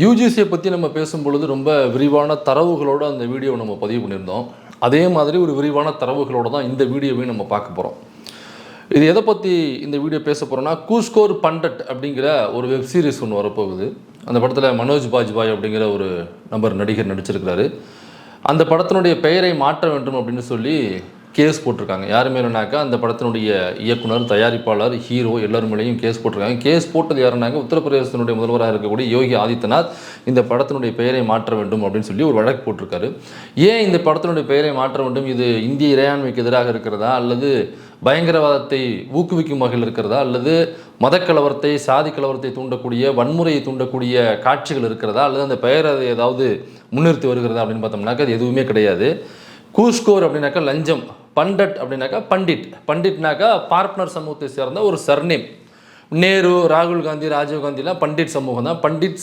யூஜிசியை பற்றி நம்ம பேசும்பொழுது ரொம்ப விரிவான தரவுகளோடு அந்த வீடியோவை நம்ம பதிவு பண்ணியிருந்தோம். அதே மாதிரி ஒரு விரிவான தரவுகளோடு தான் இந்த வீடியோவையும் நம்ம பார்க்க போகிறோம். இது எதை பற்றி இந்த வீடியோ பேச போகிறோன்னா, கூஸ்கோர் பண்டட் அப்படிங்கிற ஒரு வெப் சீரிஸ் ஒன்று வரப்போகுது. அந்த படத்தில் மனோஜ் பாஜ்பாய் அப்படிங்கிற ஒரு நடிகர் நடிச்சிருக்கிறாரு. அந்த படத்தினுடைய பெயரை மாற்ற வேண்டும் அப்படின்னு சொல்லி கேஸ் போட்டிருக்காங்க. யார் மேலேனாக்கா அந்த படத்தினுடைய இயக்குனர், தயாரிப்பாளர், ஹீரோ எல்லார் மேலேயும் கேஸ் போட்டிருக்காங்க. கேஸ் போட்டது யாருனாக்க உத்தரப்பிரதேசத்தினுடைய முதல்வராக இருக்கக்கூடிய யோகி ஆதித்யநாத் இந்த படத்தினுடைய பெயரை மாற்ற வேண்டும் அப்படின்னு சொல்லி ஒரு வழக்கு போட்டிருக்காரு. ஏன் இந்த படத்தினுடைய பெயரை மாற்ற வேண்டும்? இது இந்திய இறையாண்மைக்கு எதிராக இருக்கிறதா, அல்லது பயங்கரவாதத்தை ஊக்குவிக்கும் வகையில் இருக்கிறதா, அல்லது மதக்கலவரத்தை, சாதி கலவரத்தை தூண்டக்கூடிய, வன்முறையை தூண்டக்கூடிய காட்சிகள் இருக்கிறதா, அல்லது அந்த பெயரை ஏதாவது முன்னிறுத்தி வருகிறதா அப்படின்னு பார்த்தோம்னாக்கா அது எதுவுமே கிடையாது. கூஸ்கோர் அப்படின்னாக்கா லஞ்சம், பண்டட் அப்படின்னாக்கா பண்டிட். பண்டிட்னாக்கா பார்ட்னர் சமூகத்தை சேர்ந்த ஒரு சர்நேம். நேரு, ராகுல் காந்தி, ராஜீவ் காந்திலாம் பண்டிட் சமூகம் தான். பண்டிட்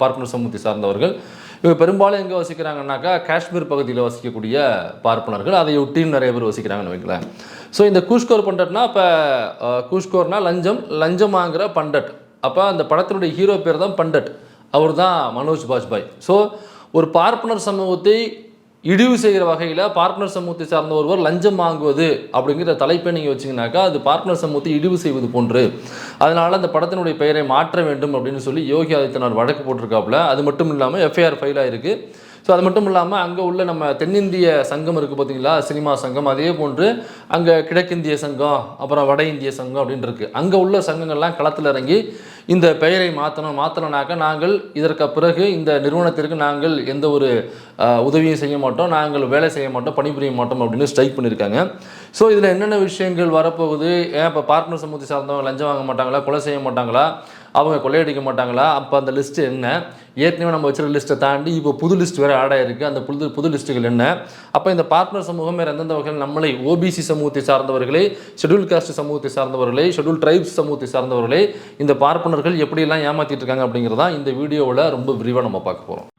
பார்ட்னர் சமூகத்தை சார்ந்தவர்கள். இவங்க பெரும்பாலும் எங்கே வசிக்கிறாங்கன்னாக்கா காஷ்மீர் பகுதியில் வசிக்கக்கூடிய பார்ப்பனர்கள். அதை ஒட்டியும் நிறைய பேர் வசிக்கிறாங்கன்னு வைக்கலாம். ஸோ இந்த கூஸ்கோர் பண்டட்னா, இப்போ கூஸ்கோர்னா லஞ்சம், லஞ்சமாங்கிற பண்டட். அப்போ அந்த படத்தினுடைய ஹீரோ பேர் தான் பண்டட். அவர் தான் மனோஜ் பாஜ்பாய். ஸோ ஒரு பார்ப்பனர் சமூகத்தை இழிவு செய்கிற வகையில் பார்ட்னர் சமூகத்தை சார்ந்த ஒருவர் லஞ்சம் வாங்குவது அப்படிங்கிற தலைப்பை நீங்கள் வச்சிங்கனாக்கா அது பார்ட்னர் சமூகத்தை இழிவு செய்வது போன்று. அதனால் அந்த படத்தினுடைய பெயரை மாற்ற வேண்டும் அப்படின்னு சொல்லி யோகி ஆதித்யநாத் வழக்கு போட்டிருக்காப்புல. அது மட்டும் இல்லாமல் எஃப்ஐஆர் ஃபைல் ஆகிருக்கு. ஸோ அது மட்டும் இல்லாமல் அங்கே உள்ள நம்ம தென்னிந்திய சங்கம் இருக்குது பார்த்தீங்களா, சினிமா சங்கம், அதே போன்று அங்கே கிழக்கிந்திய சங்கம், அப்புறம் வட இந்திய சங்கம் அப்படின்னு இருக்குது. அங்கே உள்ள சங்கங்கள்லாம் களத்தில் இறங்கி இந்த பெயரை மாற்றணும்னாக்கா நாங்கள் இதற்கு பிறகு இந்த நிறுவனத்திற்கு நாங்கள் எந்த ஒரு உதவியும் செய்ய மாட்டோம், நாங்கள் வேலை செய்ய மாட்டோம், பணிபுரிய மாட்டோம் அப்படின்னு ஸ்ட்ரைக் பண்ணியிருக்காங்க. ஸோ இதில் என்னென்ன விஷயங்கள் வரப்போகுது? ஏன் இப்போ பார்ட்னர் சமூகத்தை சார்ந்தவங்க லஞ்சம் வாங்க மாட்டாங்களா, கொலை செய்ய மாட்டாங்களா, அவங்க கொள்ளையடிக்க மாட்டாங்களா? அப்போ அந்த லிஸ்ட்டு என்ன? ஏற்கனவே நம்ம வச்சிருக்க லிஸ்ட்டை தாண்டி இப்போ புது லிஸ்ட் வேறு ஆட் ஆகிருக்கு. அந்த புது லிஸ்ட்டுகள் என்ன? அப்போ இந்த பார்ட்னர் சமூகம் வேறு எந்தெந்த வகையில் நம்மளை ஓபிசி சமூகத்தை சார்ந்தவர்களை, ஷெட்யூல் காஸ்ட் சமூகத்தை சார்ந்தவர்களை, ஷெட்யூல் ட்ரைப்ஸ் சமூகத்தை சார்ந்தவர்களை இந்த பார்ப்பனர்கள் எப்படியெல்லாம் ஏமாற்றிட்டு இருக்காங்க அப்படிங்கிறதா இந்த வீடியோவில் ரொம்ப விரிவாக நம்ம பார்க்க போகிறோம்.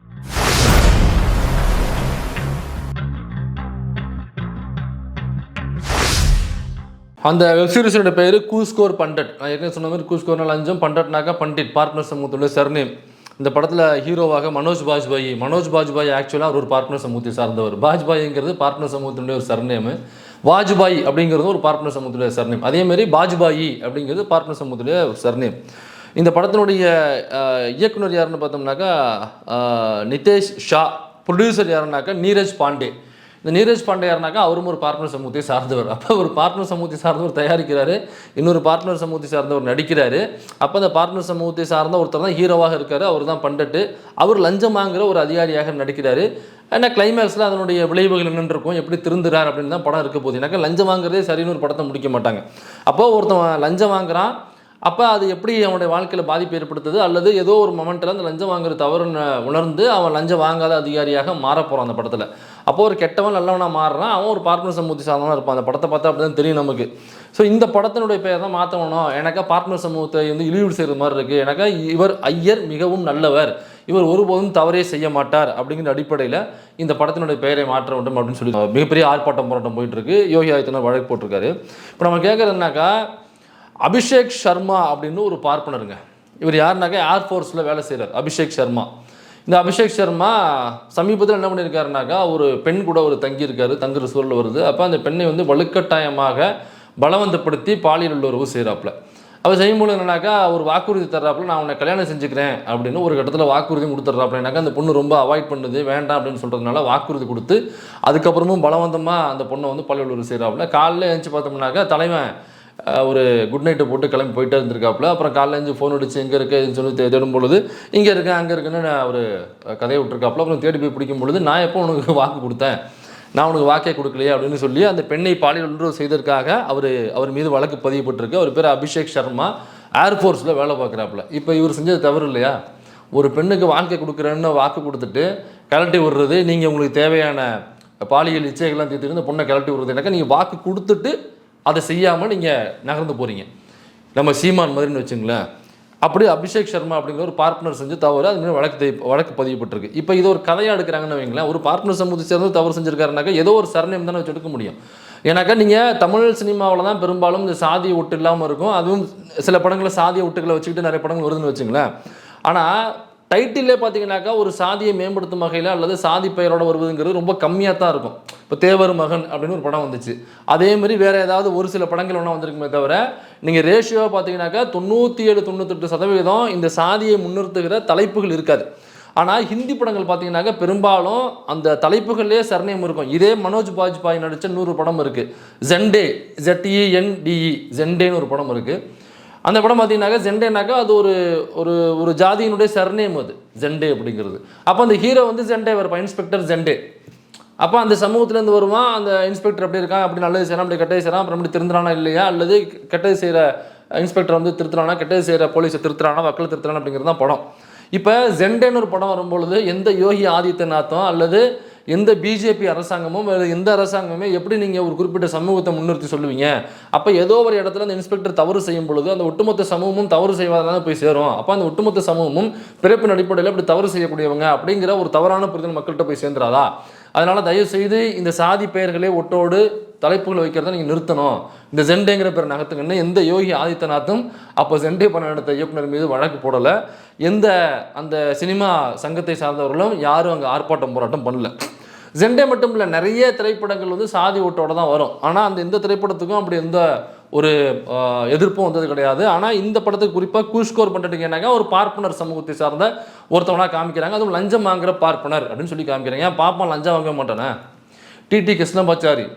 அந்த வெப்சீரிஸோட பேர் கூஸ்கோர் பண்டட். நான் ஏற்கனவே சொன்ன மாதிரி கூஸ்கோர்னா லஞ்சம், பண்டட்னாக்கா பண்டிட், பார்ட்னர் சமூகத்துடைய சர்நேம். இந்த படத்தில் ஹீரோவாக மனோஜ் பாஜ்பாய் ஆக்சுவலாக அவர் ஒரு பார்ட்னர் சமூகத்தை சார்ந்தவர். பாஜ்பாய்ங்கிறது பார்ட்னர் சமூகத்தினுடைய ஒரு சர்நேமு. வாஜ்பாய் அப்படிங்கிறது ஒரு பார்ட்னர் சமூகத்துடைய சர்நேம். அதேமாதிரி பாஜ்பாயி அப்படிங்கிறது பார்ட்னர் சமூகத்துடைய ஒரு சர்நேம். இந்த படத்தினுடைய இயக்குனர் யாருன்னு பார்த்தோம்னாக்கா நிதேஷ் ஷா. ப்ரொடியூசர் யாருன்னாக்கா நீரஜ் பாண்டே. இந்த நீரஜ் பாண்டே யாருனாக்கா அவரும் ஒரு பார்ட்னர் சமூகத்தை சார்ந்தவர். அப்போ ஒரு பார்ட்னர் சமூகத்தை சார்ந்தவர் தயாரிக்கிறாரு, இன்னொரு பார்ட்னர் சமூகத்தை சார்ந்தவர் நடிக்கிறாரு. அப்போ அந்த பார்ட்னர் சமூகத்தை சார்ந்த ஒருத்தர் தான் ஹீரோவாக இருக்கார். அவர் தான் பண்டட்டு. அவர் லஞ்சம் வாங்குகிற ஒரு அதிகாரியாக நடிக்கிறாரு. ஏன்னா கிளைமேக்ஸில் அதனுடைய விளைவுகள் என்னென்னு இருக்கும், எப்படி திருந்துறார் அப்படின்னு தான் படம் இருக்க போகுது. ஏன்னாக்கா லஞ்சம் வாங்குறதே சரின்னு ஒரு படத்தை முடிக்க மாட்டாங்க. அப்போது ஒருத்தன் லஞ்சம் வாங்குறான், அப்போ அது எப்படி அவனுடைய வாழ்க்கையில் பாதிப்பு ஏற்படுத்துது, அல்லது ஏதோ ஒரு மொமெண்ட்டில் அந்த லஞ்சம் வாங்குற தவறுன்னு உணர்ந்து அவன் லஞ்சம் வாங்காத அதிகாரியாக மாறப்போகிறான் அந்த படத்தில். அப்போது ஒரு கெட்டவன் நல்லவனாக மாறுறான். அவன் ஒரு பார்ட்னர் சமூகத்தை சார்ந்தவனாக இருப்பான். அந்த படத்தை பார்த்தா அப்படி தான் தெரியும் நமக்கு. ஸோ இந்த படத்தினுடைய பெயர் தான் மாற்றணும். எனக்கா பார்ட்னர் சமூகத்தை இழிவு செய்கிற மாதிரி இருக்குது. எனக்கா இவர் ஐயர் மிகவும் நல்லவர், இவர் ஒருபோதும் தவறே செய்ய மாட்டார் அப்படிங்கிற அடிப்படையில் இந்த படத்தினுடைய பெயரை மாற்ற வேண்டும் அப்படின்னு சொல்லி மிகப்பெரிய ஆர்ப்பாட்டம் போராட்டம் போயிட்டுருக்கு. யோகி ஆதித்யநாத் வழக்கு போட்டிருக்காரு. இப்போ நம்ம கேட்குறதுனாக்கா, அபிஷேக் சர்மா அப்படின்னு ஒரு பார்ப்பனருங்க. இவர் யாருனாக்கா ஏர்ஃபோர்ஸில் வேலை செய்கிறார். அபிஷேக் சர்மா. இந்த அபிஷேக் சர்மா சமீபத்தில் என்ன பண்ணியிருக்காருனாக்கா, ஒரு பெண் கூட ஒரு தங்கியிருக்காரு, தங்குற சூழல் வருது. அப்போ அந்த பெண்ணை வலுக்கட்டாயமாக பலவந்தப்படுத்தி பாலியல் உள்ளுறவு செய்கிறாப்புல. அவர் செய்யும்போது என்னன்னாக்கா, ஒரு வாக்குறுதி தர்றாப்புல, நான் உன்னை கல்யாணம் செஞ்சுக்கிறேன் அப்படின்னு ஒரு கட்டத்தில் வாக்குறுதி கொடுத்துட்றாப்புலனாக்கா, அந்த பொண்ணு ரொம்ப அவாய்ட் பண்ணுது, வேண்டாம் அப்படின்னு சொல்கிறதுனால வாக்குறுதி கொடுத்து அதுக்கப்புறமும் பலவந்தமாக அந்த பொண்ணை பாலியல் உள்ளுறவு செய்கிறாப்புல. காலையில் எழுந்துச்சு பார்த்தோம்னாக்கா தலைவன் ஒரு குட் நைட்டை போட்டு கிளம்பி போயிட்டே இருந்திருக்காப்புல. அப்புறம் காலைல எழுந்து ஃபோன் அடிச்சு எங்கே இருக்குன்னு சொல்லி தேடும் பொழுது இங்கே இருக்கேன் அங்கே இருக்குன்னு ஒரு கதையை விட்டுருக்காப்புல. அப்புறம் தேடி போய் பிடிக்கும் பொழுது, நான் எப்போ உனக்கு வாக்கு கொடுத்தேன், நான் உனக்கு வாக்கே கொடுக்கலையே அப்படின்னு சொல்லி அந்த பெண்ணை பாலியல் உள்ளுறவு செய்ததற்காக அவர் மீது வழக்கு பதியப்பட்டிருக்கு. அவர் பேர் அபிஷேக் சர்மா. ஏர்ஃபோர்ஸில் வேலை பார்க்குறாப்புல. இப்போ இவர் செஞ்சது தவறு இல்லையா? ஒரு பெண்ணுக்கு வாழ்க்கை கொடுக்குறேன்னு வாக்கு கொடுத்துட்டு கலட்டி விடுறது, நீங்கள் உங்களுக்கு தேவையான பாலியல் இச்சைகள்லாம் தீர்த்துட்டு இந்த பொண்ணை கலட்டி விடுறது, எனக்கா நீங்கள் வாக்கு கொடுத்துட்டு அதை செய்யாமல் நீங்கள் நகர்ந்து போகிறீங்க. நம்ம சீமான் மாதிரின்னு வச்சுங்களேன். அப்படி அபிஷேக் சர்மா அப்படிங்கிற ஒரு பார்ட்னர் செஞ்சு தவறு, அது மாதிரி வழக்கு பதியப்பட்டிருக்கு. இப்போ இது ஒரு கதையாக எடுக்கிறாங்கன்னு வைங்களேன். ஒரு பார்ட்னர் சமூகத்தை சேர்ந்து தவறு செஞ்சுருக்காருனாக்கா ஏதோ ஒரு சர்நேம் தானே வச்சு எடுக்க முடியும். ஏன்னாக்கா நீங்கள் தமிழ் சினிமாவில் தான் பெரும்பாலும் இந்த சாதிய ஒட்டு இல்லாமல் இருக்கும். அதுவும் சில படங்களில் சாதிய ஒட்டுகளை வச்சுக்கிட்டு நிறைய படங்கள் வருதுன்னு வச்சுங்களேன். ஆனால் டைட்டிலே பார்த்தீங்கன்னாக்கா ஒரு சாதியை மேம்படுத்தும் வகையில் அல்லது சாதி பெயரோட வருவதுங்கிறது ரொம்ப கம்மியாக தான் இருக்கும். இப்போ தேவர் மகன் அப்படின்னு ஒரு படம் வந்துச்சு, அதே மாதிரி வேறு ஏதாவது ஒரு சில படங்கள் ஒன்றா வந்திருக்குமே தவிர நீங்கள் ரேஷியோவாக பார்த்தீங்கன்னாக்கா 97-98% இந்த சாதியை முன்னிறுத்துகிற தலைப்புகள் இருக்காது. ஆனால் ஹிந்தி படங்கள் பார்த்தீங்கன்னாக்கா பெரும்பாலும் அந்த தலைப்புகள்லேயே சர்நேம் இருக்கும். இதே மனோஜ் பாஜ்பாய் நடித்த இன்னொரு படம் இருக்குது, ஜெண்டே, ZENDE, ஜெண்டேன்னு ஒரு படம் இருக்குது. அந்த படம் பார்த்தீங்கன்னாக்கா ஜெண்டேனாக்கா அது ஒரு ஒரு ஒரு ஜாதியினுடைய சர்நேம், அது ஜெண்டே அப்படிங்கிறது. அப்போ அந்த ஹீரோ வந்து ஜெண்டே வருவான், இன்ஸ்பெக்டர் ஜெண்டே. அப்போ அந்த சமூகத்துலேருந்து வருவான், அந்த இன்ஸ்பெக்டர் எப்படி இருக்கான், அப்படி நல்லது செய்யறான், அப்படி கெட்டது செய்யறான், அப்புறம் அப்படி திருந்துறானா இல்லையா, அல்லது கெட்டது செய்கிற இன்ஸ்பெக்டர் வந்து திருத்துறானா, கெட்டது செய்கிற போலீஸை திருத்துறானா, வக்கலை திருத்துறானா அப்படிங்கிறது தான் படம். இப்போ ஜெண்டேன்னு ஒரு படம் வரும்பொழுது எந்த யோகி ஆதித்யநாத்தும் அல்லது எந்த பிஜேபி அரசாங்கமும் வேறு எந்த அரசாங்கமே எப்படி நீங்கள் ஒரு குறிப்பிட்ட சமூகத்தை முன்னிறுத்தி சொல்லுவீங்க? அப்போ ஏதோ ஒரு இடத்துல அந்த இன்ஸ்பெக்டர் தவறு செய்யும் பொழுது அந்த ஒட்டுமொத்த சமூகமும் தவறு செய்வதனால போய் சேரும். அப்போ அந்த ஒட்டுமொத்த சமூகமும் பிறப்பின் அடிப்படையில் இப்படி தவறு செய்யக்கூடியவங்க அப்படிங்கிற ஒரு தவறான புரிதல் மக்கள்கிட்ட போய் சேர்ந்துடாதா? அதனால் தயவுசெய்து இந்த சாதி பெயர்களே ஒட்டோடு தலைப்புகள் வைக்கிறத நீங்கள் நிறுத்தணும், இந்த ஜெண்டேங்கிற பேர் நகர்த்துங்கன்னு எந்த யோகி ஆதித்யநாத்தும் அப்போ ஜெண்டே படம் எடுத்த இயக்குனர் மீது வழக்கு போடலை. எந்த அந்த சினிமா சங்கத்தை சார்ந்தவர்களும் யாரும் அங்கே ஆர்ப்பாட்டம் போராட்டம் பண்ணல. ஜெண்டே மட்டும் இல்லை, நிறைய திரைப்படங்கள் வந்து சாதி ஓட்டோட தான் வரும். ஆனால் அந்த எந்த திரைப்படத்துக்கும் அப்படி எந்த ஒரு எதிர்ப்பும் வந்தது கிடையாது. ஆனால் இந்த படத்துக்கு குறிப்பாக கூஸ்கோர் பண்ணிட்டீங்கன்னாக்கா ஒரு பார்ப்பனர் சமூகத்தை சார்ந்த ஒருத்தவனாக காமிக்கிறாங்க. அதுவும் லஞ்சம் வாங்குற பார்ப்பனர் அப்படின்னு சொல்லி காமிக்கிறாங்க. ஏன் பாப்பா லஞ்சம் வாங்க மாட்டானே? டிடி கிருஷ்ணமாச்சாரி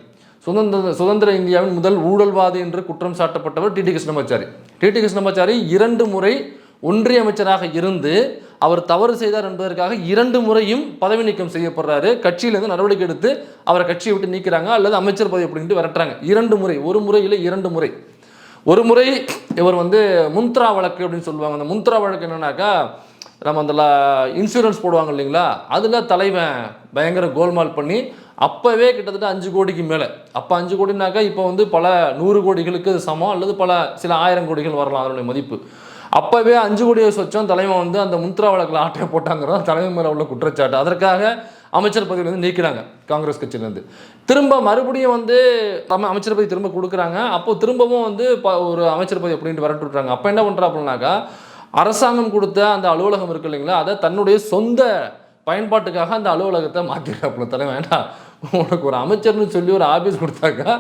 சுதந்திர இந்தியாவின் முதல் ஊழல்வாதி என்று குற்றம் சாட்டப்பட்டவர் டிடி கிருஷ்ணமாச்சாரி. டிடி கிருஷ்ணமாச்சாரி 2 முறை ஒன்றிய அமைச்சராக இருந்து அவர் தவறு செய்தார் என்பதற்காக 2 முறையும் பதவி நீக்கம் செய்யப்படுறாரு. கட்சியிலேருந்து நடவடிக்கை எடுத்து அவரை கட்சியை விட்டு நீக்கிறாங்க அல்லது அமைச்சர் பதவி அப்படின்ட்டு விரட்டுறாங்க. 2 முறை, ஒரு முறை இல்லை 2 முறை. ஒரு முறை இவர் வந்து முந்த்ரா வழக்கு அப்படின்னு சொல்லுவாங்க. அந்த முந்த்ரா வழக்கு என்னன்னாக்கா, நம்ம அந்த இன்சூரன்ஸ் போடுவாங்க இல்லைங்களா, அதில் தலைவன் பயங்கர கோல்மால் பண்ணி அப்போவே கிட்டத்தட்ட 5 கோடிக்கு மேலே, அப்போ 5 கோடினாக்கா இப்போ வந்து பல 100 கோடிகளுக்கு சமம் அல்லது சில 1000 கோடிகள் வரலாம் அதனுடைய மதிப்பு. அப்போவே 5 கோடியை சொச்சம் தலைவன் வந்து அந்த முந்த்ரா வழக்கில் ஆட்டையை போட்டாங்கிறோம் தலைமை மேலே உள்ள குற்றச்சாட்டு. அதற்காக அமைச்சர் பதவியிலேருந்து நீக்கிறாங்க காங்கிரஸ் கட்சியிலேருந்து. திரும்ப மறுபடியும் வந்து அமைச்சர் பதவி திரும்ப கொடுக்குறாங்க. அப்போது திரும்பவும் வந்து ஒரு அமைச்சர் பதவி அப்படின்ட்டு விரட்டு விட்டுறாங்க. அப்போ என்ன பண்ணுறாப்புனாக்கா, அரசாங்கம் கொடுத்த அந்த அலுவலகம் இருக்கு இல்லைங்களா, அதை தன்னுடைய சொந்த பயன்பாட்டுக்காக அந்த அலுவலகத்தை மாற்றிடுறாப்புல தலைவன். வேண்டாம், உனக்கு ஒரு அமைச்சர்னு சொல்லி ஒரு ஆஃபீஸ் கொடுத்தாக்கா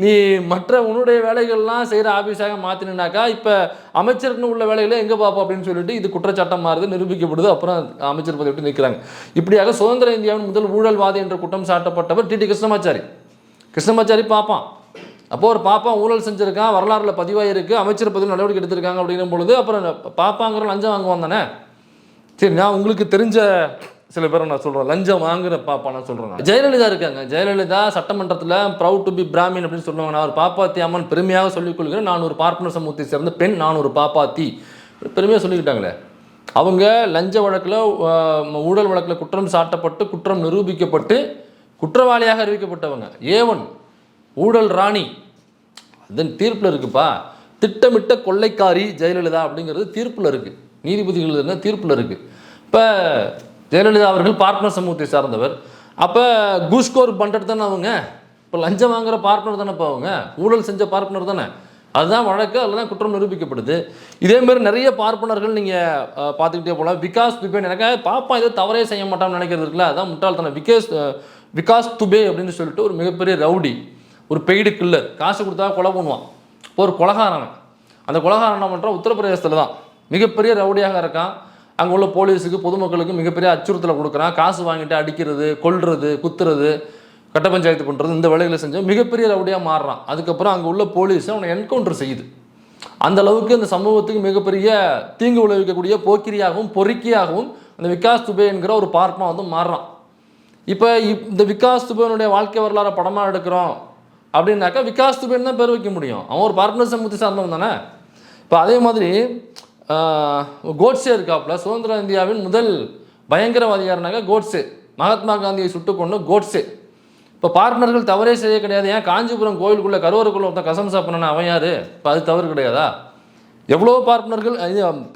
நீ மற்ற உன்னுடைய வேலைகள்லாம் செய்கிற ஆஃபீஸாக மாற்றினாக்கா இப்போ அமைச்சர்னு உள்ள வேலைகளை எங்கே பார்ப்போம் அப்படின்னு சொல்லிட்டு இது குற்றச்சாட்டம் மாறுது, நிரூபிக்கப்படுது. அப்புறம் அமைச்சர் பதவி விட்டு நிற்கிறாங்க. இப்படியாக சுதந்திர இந்தியாவின் முதல் ஊழல்வாதி என்ற குற்றம் சாட்டப்பட்டவர் டிடி கிருஷ்ணமாச்சாரி பார்ப்பான். அப்போது ஒரு பாப்பா ஊழல் செஞ்சுருக்கான், வரலாறுல பதிவாயிருக்கு, அமைச்சர் பதவி நடவடிக்கை எடுத்திருக்காங்க அப்படிங்கும் பொழுது அப்புறம் பாப்பாங்கிற லஞ்சம் வாங்குவான் தானே. சரி, நான் உங்களுக்கு தெரிஞ்ச சில பேரை நான் சொல்கிறேன், லஞ்சம் வாங்குற பாப்பா நான் சொல்கிறேன். ஜெயலலிதா இருக்காங்க. ஜெயலலிதா சட்டமன்றத்தில் ப்ரவுட் டு பி பிராமின் அப்படின்னு சொல்லுவாங்க. நான் ஒரு பாப்பாத்தி அம்மன் பெருமையாக சொல்லிக் கொள்கிறேன், நான் ஒரு பார்ப்பனர் சமூகத்தை சேர்ந்த பெண், நான் ஒரு பாப்பாத்தி பெருமையாக சொல்லிக்கிட்டாங்களே. அவங்க லஞ்ச வழக்கில் ஊழல் வழக்கில் குற்றம் சாட்டப்பட்டு குற்றம் நிரூபிக்கப்பட்டு குற்றவாளியாக அறிவிக்கப்பட்டவங்க. A1 ஊழல் ராணி, அதன் தீர்ப்பில் இருக்குப்பா. திட்டமிட்ட கொள்ளைக்காரி ஜெயலலிதா அப்படிங்கிறது தீர்ப்பில் இருக்குது, நீதிபதிகள் என்ன தீர்ப்பில் இருக்குது. இப்போ ஜெயலலிதா அவர்கள் பார்ப்பனர் சமூகத்தை சார்ந்தவர். அப்போ கூஸ்கோர் பண்ணுறது தானே அவங்க. இப்போ லஞ்சம் வாங்குகிற பார்ப்பனர் தானே இப்போ அவங்க, ஊழல் செஞ்ச பார்ப்பனர் தானே. அதுதான் வழக்கு, அதில் தான் குற்றம் நிரூபிக்கப்படுது. இதேமாரி நிறைய பார்ப்பனர்கள் நீங்கள் பார்த்துக்கிட்டே போகலாம். விகாஸ் துபே, எனக்கு பாப்பா ஏதோ தவறே செய்ய மாட்டான்னு நினைக்கிறது இருக்குல்ல, அதான் முட்டாள்தானே. விகாஸ் துபே அப்படின்னு சொல்லிட்டு ஒரு மிகப்பெரிய ரவுடி, ஒரு பெய்டு கில்லர், காசு கொடுத்தா கொலை பண்ணுவான். இப்போ ஒரு கொலகாரன், அந்த கொலகாரன் என்ன பண்ணுறான், உத்தரப்பிரதேசத்தில் தான் மிகப்பெரிய ரவுடியாக இருக்கான். அங்கே உள்ள போலீஸுக்கு பொதுமக்களுக்கு மிகப்பெரிய அச்சுறுத்தலை கொடுக்குறான். காசு வாங்கிட்டு அடிக்கிறது, கொல்றது, குத்துறது, கட்ட பஞ்சாயத்து பண்ணுறது, இந்த வேலைகளை செஞ்சு மிகப்பெரிய ரவுடியாக மாறுறான். அதுக்கப்புறம் அங்கே உள்ள போலீஸ் அவனை என்கவுண்டர் செய்யுது. அந்த அளவுக்கு அந்த சமூகத்துக்கு மிகப்பெரிய தீங்கு விளைவிக்கக்கூடிய போக்கிரியாகவும் பொறுக்கியாகவும் அந்த விகாஸ் துபே என்கிற ஒரு பார்ப்பன் வந்து மாறுறான். இப்போ இந்த விகாஸ் துபேனுடைய வாழ்க்கை வரலாறு படமாக எடுக்கிறோம் அப்படின்னாக்கா விகாஸ் துபேன்னு தான் பேர் வைக்க முடியும். அவன் ஒரு பார்ப்பனர் சமூகத்தை சார்ந்தவன் தானே. இப்போ அதே மாதிரி கோட்ஸே இருக்காப்புல. சுதந்திர இந்தியாவின் முதல் பயங்கரவாதியாருனாக்கா கோட்ஸே, மகாத்மா காந்தியை சுட்டு கொண்டு கோட்ஸே. இப்போ பார்ப்பனர்கள் தவறே செய்ய கிடையாது. ஏன் காஞ்சிபுரம் கோயிலுக்குள்ளே கருவறைக்குள்ளே ஒருத்தன் கசம் சாப்பிட்னா அவன் யார்? இப்போ அது தவறு கிடையாதா? எவ்வளோ பார்ப்பனர்கள்.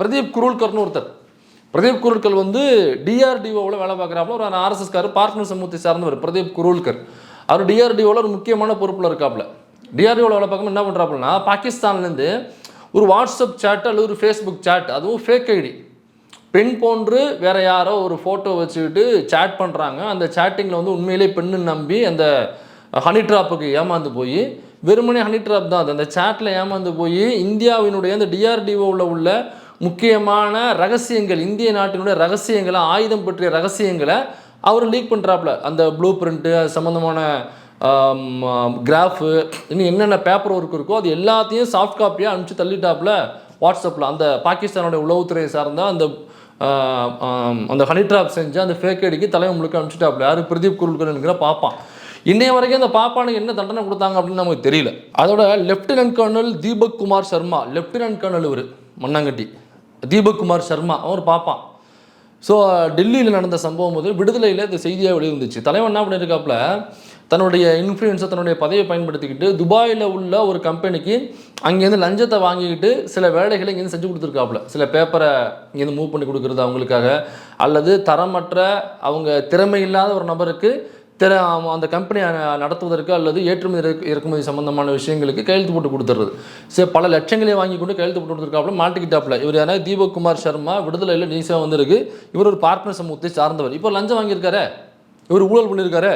பிரதீப் குருல்கர்னு ஒருத்தர், பிரதீப் குருல்கர் வந்து டிஆர்டிஓவில் வேலை பார்க்குறாப்புல, ஒரு ஆர்எஸ்எஸ்கார், பார்ப்பனர் சமூகத்தை சார்ந்தவர் பிரதீப் குருல்கர். அவர் டிஆர்டிஓவில் ஒரு முக்கியமான பொறுப்பில் இருக்காப்புல. டிஆர்டிஓவில் வேலை பார்க்கும்போது என்ன பண்ணுறாப்புலனா, பாகிஸ்தான்லேருந்து ஒரு வாட்ஸ்அப் சேட் அல்லது ஒரு ஃபேஸ்புக் சேட், அதுவும் ஃபேக் ஐடி, பெண் போன்று வேற யாரோ ஒரு ஃபோட்டோ வச்சுக்கிட்டு சேட் பண்ணுறாங்க. அந்த சேட்டிங்கில் வந்து உண்மையிலே பெண்ணு நம்பி அந்த ஹனி ட்ராப்புக்கு ஏமாந்து போய் வெறுமனே ஹனி ட்ராப் தான் அது, அந்த சேட்டில் ஏமாந்து போய் இந்தியாவினுடைய அந்த டிஆர்டிஓவில் உள்ள முக்கியமான ரகசியங்கள், இந்திய நாட்டினுடைய ரகசியங்களை, ஆயுதம் பற்றிய ரகசியங்களை அவர் லீக் பண்ணுறாப்புல. அந்த ப்ளூ பிரிண்ட்டு, அது சம்மந்தமான கிராஃபு, இன்னும் என்னென்ன பேப்பர் ஒர்க் இருக்கோ அது எல்லாத்தையும் சாஃப்ட் காப்பியாக அனுப்பிச்சு தள்ளிட்டாப்புல வாட்ஸ்அப்பில். அந்த பாகிஸ்தானுடைய உளவுத்துறையை சார்ந்த அந்த ஹனி ட்ராப் செஞ்சு அந்த ஃபேக் ஐடிக்கு தலைவன் முழுக்க அனுப்பிச்சிட்டாப்புல. யார்? பிரதீப் குருல்கர்ங்கிற பாப்பான். இன்னைய வரைக்கும் அந்த பாப்பானுக்கு என்ன தண்டனை கொடுத்தாங்க அப்படின்னு நமக்கு தெரியல. அதோட lieutenant colonel Deepak Kumar Sharma, lieutenant colonel இவர் மண்ணாங்கட்டி தீபக் குமார் சர்மா, அவர் பாப்பான். ஸோ டெல்லியில் நடந்த சம்பவம் போது விடுதலையில் இந்த செய்தியாக வெளியிருந்துச்சு. தலைவன் என்ன பண்ணியிருக்காப்புல, தன்னுடைய இன்ஃப்ளூயன்ஸை, தன்னுடைய பதவியை பயன்படுத்திக்கிட்டு துபாயில் உள்ள ஒரு கம்பெனிக்கு அங்கேருந்து லஞ்சத்தை வாங்கிக்கிட்டு சில வேலைகளை இங்கேருந்து செஞ்சு கொடுத்துருக்காப்புல. சில பேப்பரை இங்கேருந்து மூவ் பண்ணி கொடுக்குறது அவங்களுக்காக, அல்லது தரமற்ற அவங்க திறமை இல்லாத ஒரு நபருக்கு அந்த கம்பெனியை நடத்துவதற்கு அல்லது ஏற்றுமதி இறக்குமதி சம்பந்தமான விஷயங்களுக்கு கையெழுத்து போட்டு கொடுத்துறது. சரி, பல லட்சங்களே வாங்கி கொண்டு கையெழுத்து போட்டு கொடுத்துருக்காப்புல, மாட்டிக்கிட்டாப்புல. இவர் யாராவது தீபக் குமார் சர்மா விடுதலையில் நீசாக வந்திருக்கு. இவர் ஒரு பார்ட்னர் சமூகத்தை சார்ந்தவர். இப்போ லஞ்சம் வாங்கியிருக்காரு, இவர் ஊழல் பண்ணியிருக்காரு.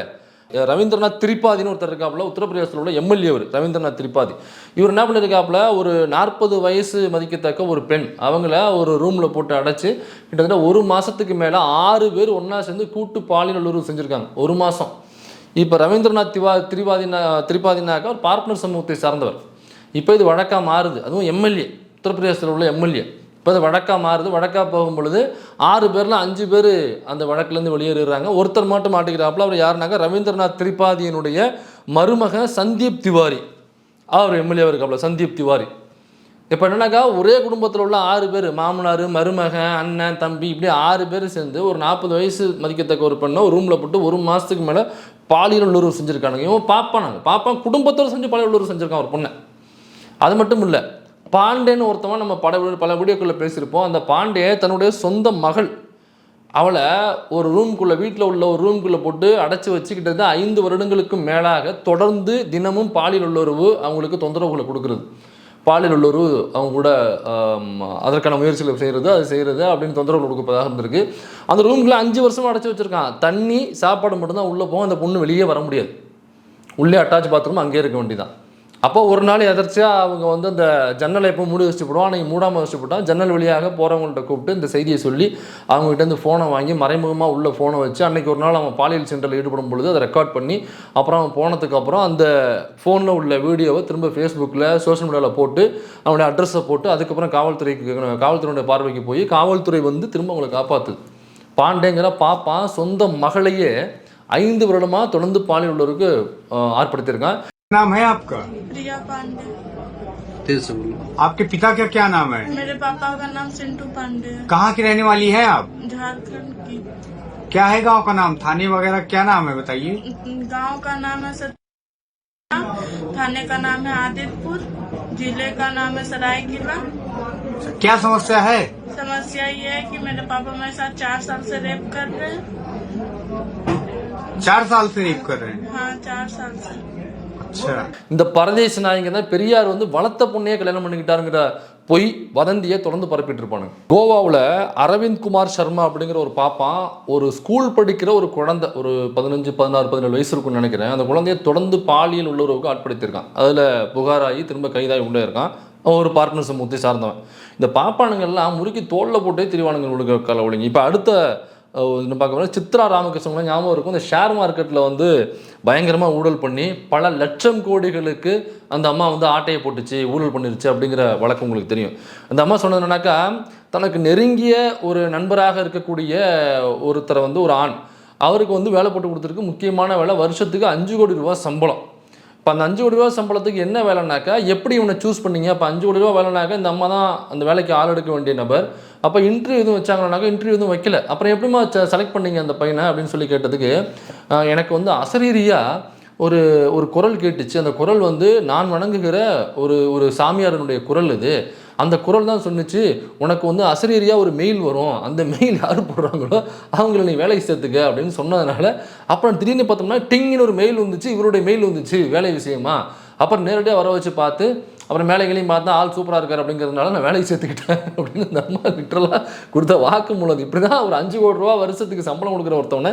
ரவீந்திரநாத் திரிபாதின்னு ஒருத்தர் இருக்காப்புல, உத்தரப்பிரதேசத்தில் உள்ள எம்எல்ஏ அவர் ரவீந்திரநாத் திரிபாதி. இவர் என்ன பண்ணியிருக்காப்புல, ஒரு 40 வயசு மதிக்கத்தக்க ஒரு பெண், அவங்கள ஒரு ரூமில் போட்டு அடைச்சி கிட்டத்தட்ட 1 மாதத்துக்கு மேலே 6 பேர் ஒன்றா சேர்ந்து கூட்டு பாலியல் உறவு செஞ்சுருக்காங்க 1 மாதம். இப்போ ரவீந்திரநாத் திரிபாதினாக்கா ஒரு பார்ட்னர் சமூகத்தை சார்ந்தவர். இப்போ இது வழக்காக மாறுது, அதுவும் எம்எல்ஏ, உத்தரப்பிரதேசத்தில் உள்ள எம்எல்ஏ. இப்போ அது வழக்காக மாறுது. வழக்காக போகும் பொழுது 6 பேரில் 5 பேர் அந்த வழக்குலேருந்து வெளியேறுறாங்க. ஒருத்தர் மட்டும் மாட்டிக்கிறாப்புல. அவர் யாருனாக்கா ரவீந்திரநாத் திரிபாதியினுடைய மருமக சந்தீப் திவாரி. அவர் எம்எல்ஏவாக இருக்காப்புல, சந்தீப் திவாரி. இப்போ என்னன்னாக்கா ஒரே குடும்பத்தில் உள்ள 6 பேர், மாமனார், மருமக, அண்ணன், தம்பி, இப்படி 6 பேர் சேர்ந்து ஒரு 40 வயசு மதிக்கத்தக்க ஒரு பெண்ணை ஒரு ரூமில் போட்டு 1 மாதத்துக்கு மேலே பாலியல் உறவு செஞ்சுருக்கானுங்க. இவன் பாப்பான் குடும்பத்தோடு செஞ்சு பாலியல் உறவு செஞ்சுருக்கான் ஒரு பொண்ணை. அது மட்டும் இல்லை, பாண்டேன்னு ஒருத்தவன் நம்ம பல வீடியோக்குள்ளே பேசியிருப்போம். அந்த பாண்டே தன்னுடைய சொந்த மகள், அவளை ஒரு ரூம்குள்ளே, வீட்டில் உள்ள ஒரு ரூம்குள்ளே போட்டு அடைச்சி வச்சுக்கிட்டது 5 வருடங்களுக்கு மேலாக தொடர்ந்து தினமும் பாலியல் உள்ளுறவு அவங்களுக்கு தொந்தரவுகளை கொடுக்குறது. பாலியல் உள்ளுறவு அவங்க கூட அதற்கான முயற்சிகளை செய்கிறது அப்படின்னு தொந்தரவு கொடுப்பதாக இருந்திருக்கு. அந்த ரூம்குள்ளே 5 வருஷமாக அடைச்சி வச்சுருக்கான். தண்ணி சாப்பாடு மட்டும்தான் உள்ளே போகும். அந்த பொண்ணு வெளியே வர முடியாது. உள்ளே அட்டாச் பாத்ரூம் அங்கேயே இருக்க வேண்டியதான். அப்போ ஒரு நாள் எதர்ச்சியாக அவங்க வந்து அந்த ஜன்னலை எப்போ மூடி வச்சுட்டு போடுவோம், அன்றைக்கி மூடாமல் வச்சுட்டு போட்டால் ஜன்னல் வழியாக போகிறவங்கள்ட்ட கூப்பிட்டு இந்த செய்தியை சொல்லி அவங்ககிட்ட ஃபோனை வாங்கி மறைமுகமாக உள்ள ஃபோனை வச்சு அன்றைக்கி ஒரு நாள் அவன் பாலியல் சென்டரில் ஈடுபடும் பொழுது அதை ரெக்கார்ட் பண்ணி அப்புறம் அவன் போனதுக்கப்புறம் அந்த ஃபோனில் உள்ள வீடியோவை திரும்ப ஃபேஸ்புக்கில், சோஷியல் மீடியாவில் போட்டு அவனுடைய அட்ரஸை போட்டு அதுக்கப்புறம் காவல்துறையுடைய பார்வைக்கு போய் காவல்துறை வந்து திரும்ப அவங்களை காப்பாற்றுது. பாண்டேங்கிற பாப்பா சொந்த மகளையே 5 வருடமாக தொடர்ந்து பாலியல் உள்ளவருக்கு ஆர்ப்படுத்தியிருக்கான். नाम है आपका? प्रिया पांडे। तेज से बोलो। आपके पिता का क्या नाम है? मेरे पापा का नाम सिंटू पांडे है। कहाँ की रहने वाली है आप? झारखंड की। क्या है गांव का नाम? थाने वगैरह क्या नाम है बताइए। गांव का नाम है थाने का नाम है आदितपुर, जिले का नाम है सरायकेला। क्या समस्या है? समस्या ये है कि मेरे पापा मेरे साथ 4 साल से रेप कर रहे हैं। 4 साल से रेप कर रहे हैं? हाँ, 4 साल से। இந்த பரதேசி நாயங்க தான் பெரியார் வந்து வளர்த்த பொண்ணையே கல்யாணம் பண்ணிக்கிட்டாருங்கிற பொய் வதந்தியை தொடர்ந்து பரப்பிட்டு இருப்பானுங்க. கோவாவில் அரவிந்த் குமார் சர்மா அப்படிங்கிற ஒரு பாப்பா, ஒரு ஸ்கூல் படிக்கிற ஒரு குழந்தை, ஒரு 15, 16, 17 வயசு இருக்குன்னு நினைக்கிறேன். அந்த குழந்தைய தொடர்ந்து பாலியல் உள்ளுறவுக்கு ஆட்படுத்தியிருக்கான். அதில் புகாராகி திரும்ப கைதாகி உள்ளே இருக்கான். ஒரு பார்ட்னர் சமூகத்தை சார்ந்தவன். இந்த பாப்பானுங்கள்லாம் முறுக்கி தோளில் போட்டே திரிவானுங்க கலவலிங்க. இப்போ அடுத்த பார்க்க சித்ரா ராமகிருஷ்ணன் ஞாபகம் இருக்கும். இந்த ஷேர் மார்க்கெட்டில் வந்து பயங்கரமாக ஊழல் பண்ணி பல லட்சம் கோடிகளுக்கு அந்த அம்மா வந்து ஆட்டையை போட்டுச்சு, ஊழல் பண்ணிருச்சு அப்படிங்கிற வழக்கம் உங்களுக்கு தெரியும். அந்த அம்மா சொன்னதுனாக்கா, தனக்கு நெருங்கிய ஒரு நண்பராக இருக்கக்கூடிய ஒருத்தரை வந்து ஒரு ஆண், அவருக்கு வந்து வேலை போட்டு கொடுத்துருக்கு. முக்கியமான வேலை, வருஷத்துக்கு 5 கோடி ரூபா சம்பளம். இப்போ அந்த 5 கோடி ரூபா சம்பளத்துக்கு என்ன வேலைனாக்கா, எப்படி இவனை சூஸ் பண்ணீங்க? அப்போ 5 கோடி ரூபா வேலைனாக்கா இந்த அம்மா தான் அந்த வேலைக்கு ஆள் எடுக்க வேண்டிய நபர். அப்போ இன்டர்வியூ எதுவும் வச்சாங்கன்னாக்கா இன்டர்வியூ எதுவும் வைக்கல. அப்புறம் எப்படிமா செலக்ட் பண்ணீங்க அந்த பையனை அப்படின்னு சொல்லி கேட்டதுக்கு, எனக்கு வந்து அசரீரியாக ஒரு குரல் கேட்டுச்சு. அந்த குரல் வந்து நான் வணங்குகிற ஒரு சாமியாரனுடைய குரல் இது. அந்த குரல் தான் சொன்னிச்சு, உனக்கு வந்து அசரீரியாக ஒரு மெயில் வரும், அந்த மெயில் யார் போடுறாங்களோ அவங்கள நீ வேலைக்கு சேர்த்துக்க அப்படின்னு சொன்னதுனால, அப்புறம் திடீர்னு பார்த்தோம்னா டிங்கின்னு ஒரு மெயில் வந்துச்சு, இவருடைய மெயில் வந்துச்சு வேலை விஷயமா. அப்புறம் நேரடியாக வர வச்சு பார்த்து அப்புறம் மேலைகளையும் பார்த்தா ஆள் சூப்பராக இருக்கார் அப்படிங்கிறதுனால நான் வேலைக்கு சேர்த்துக்கிட்டேன் அப்படின்னு அந்த அம்மா லிட்டரலாக கொடுத்த வாக்கு மூலம் இப்படி தான் ஒரு 5 கோடி ரூபா வருஷத்துக்கு சம்பளம் கொடுக்குற ஒருத்தவனை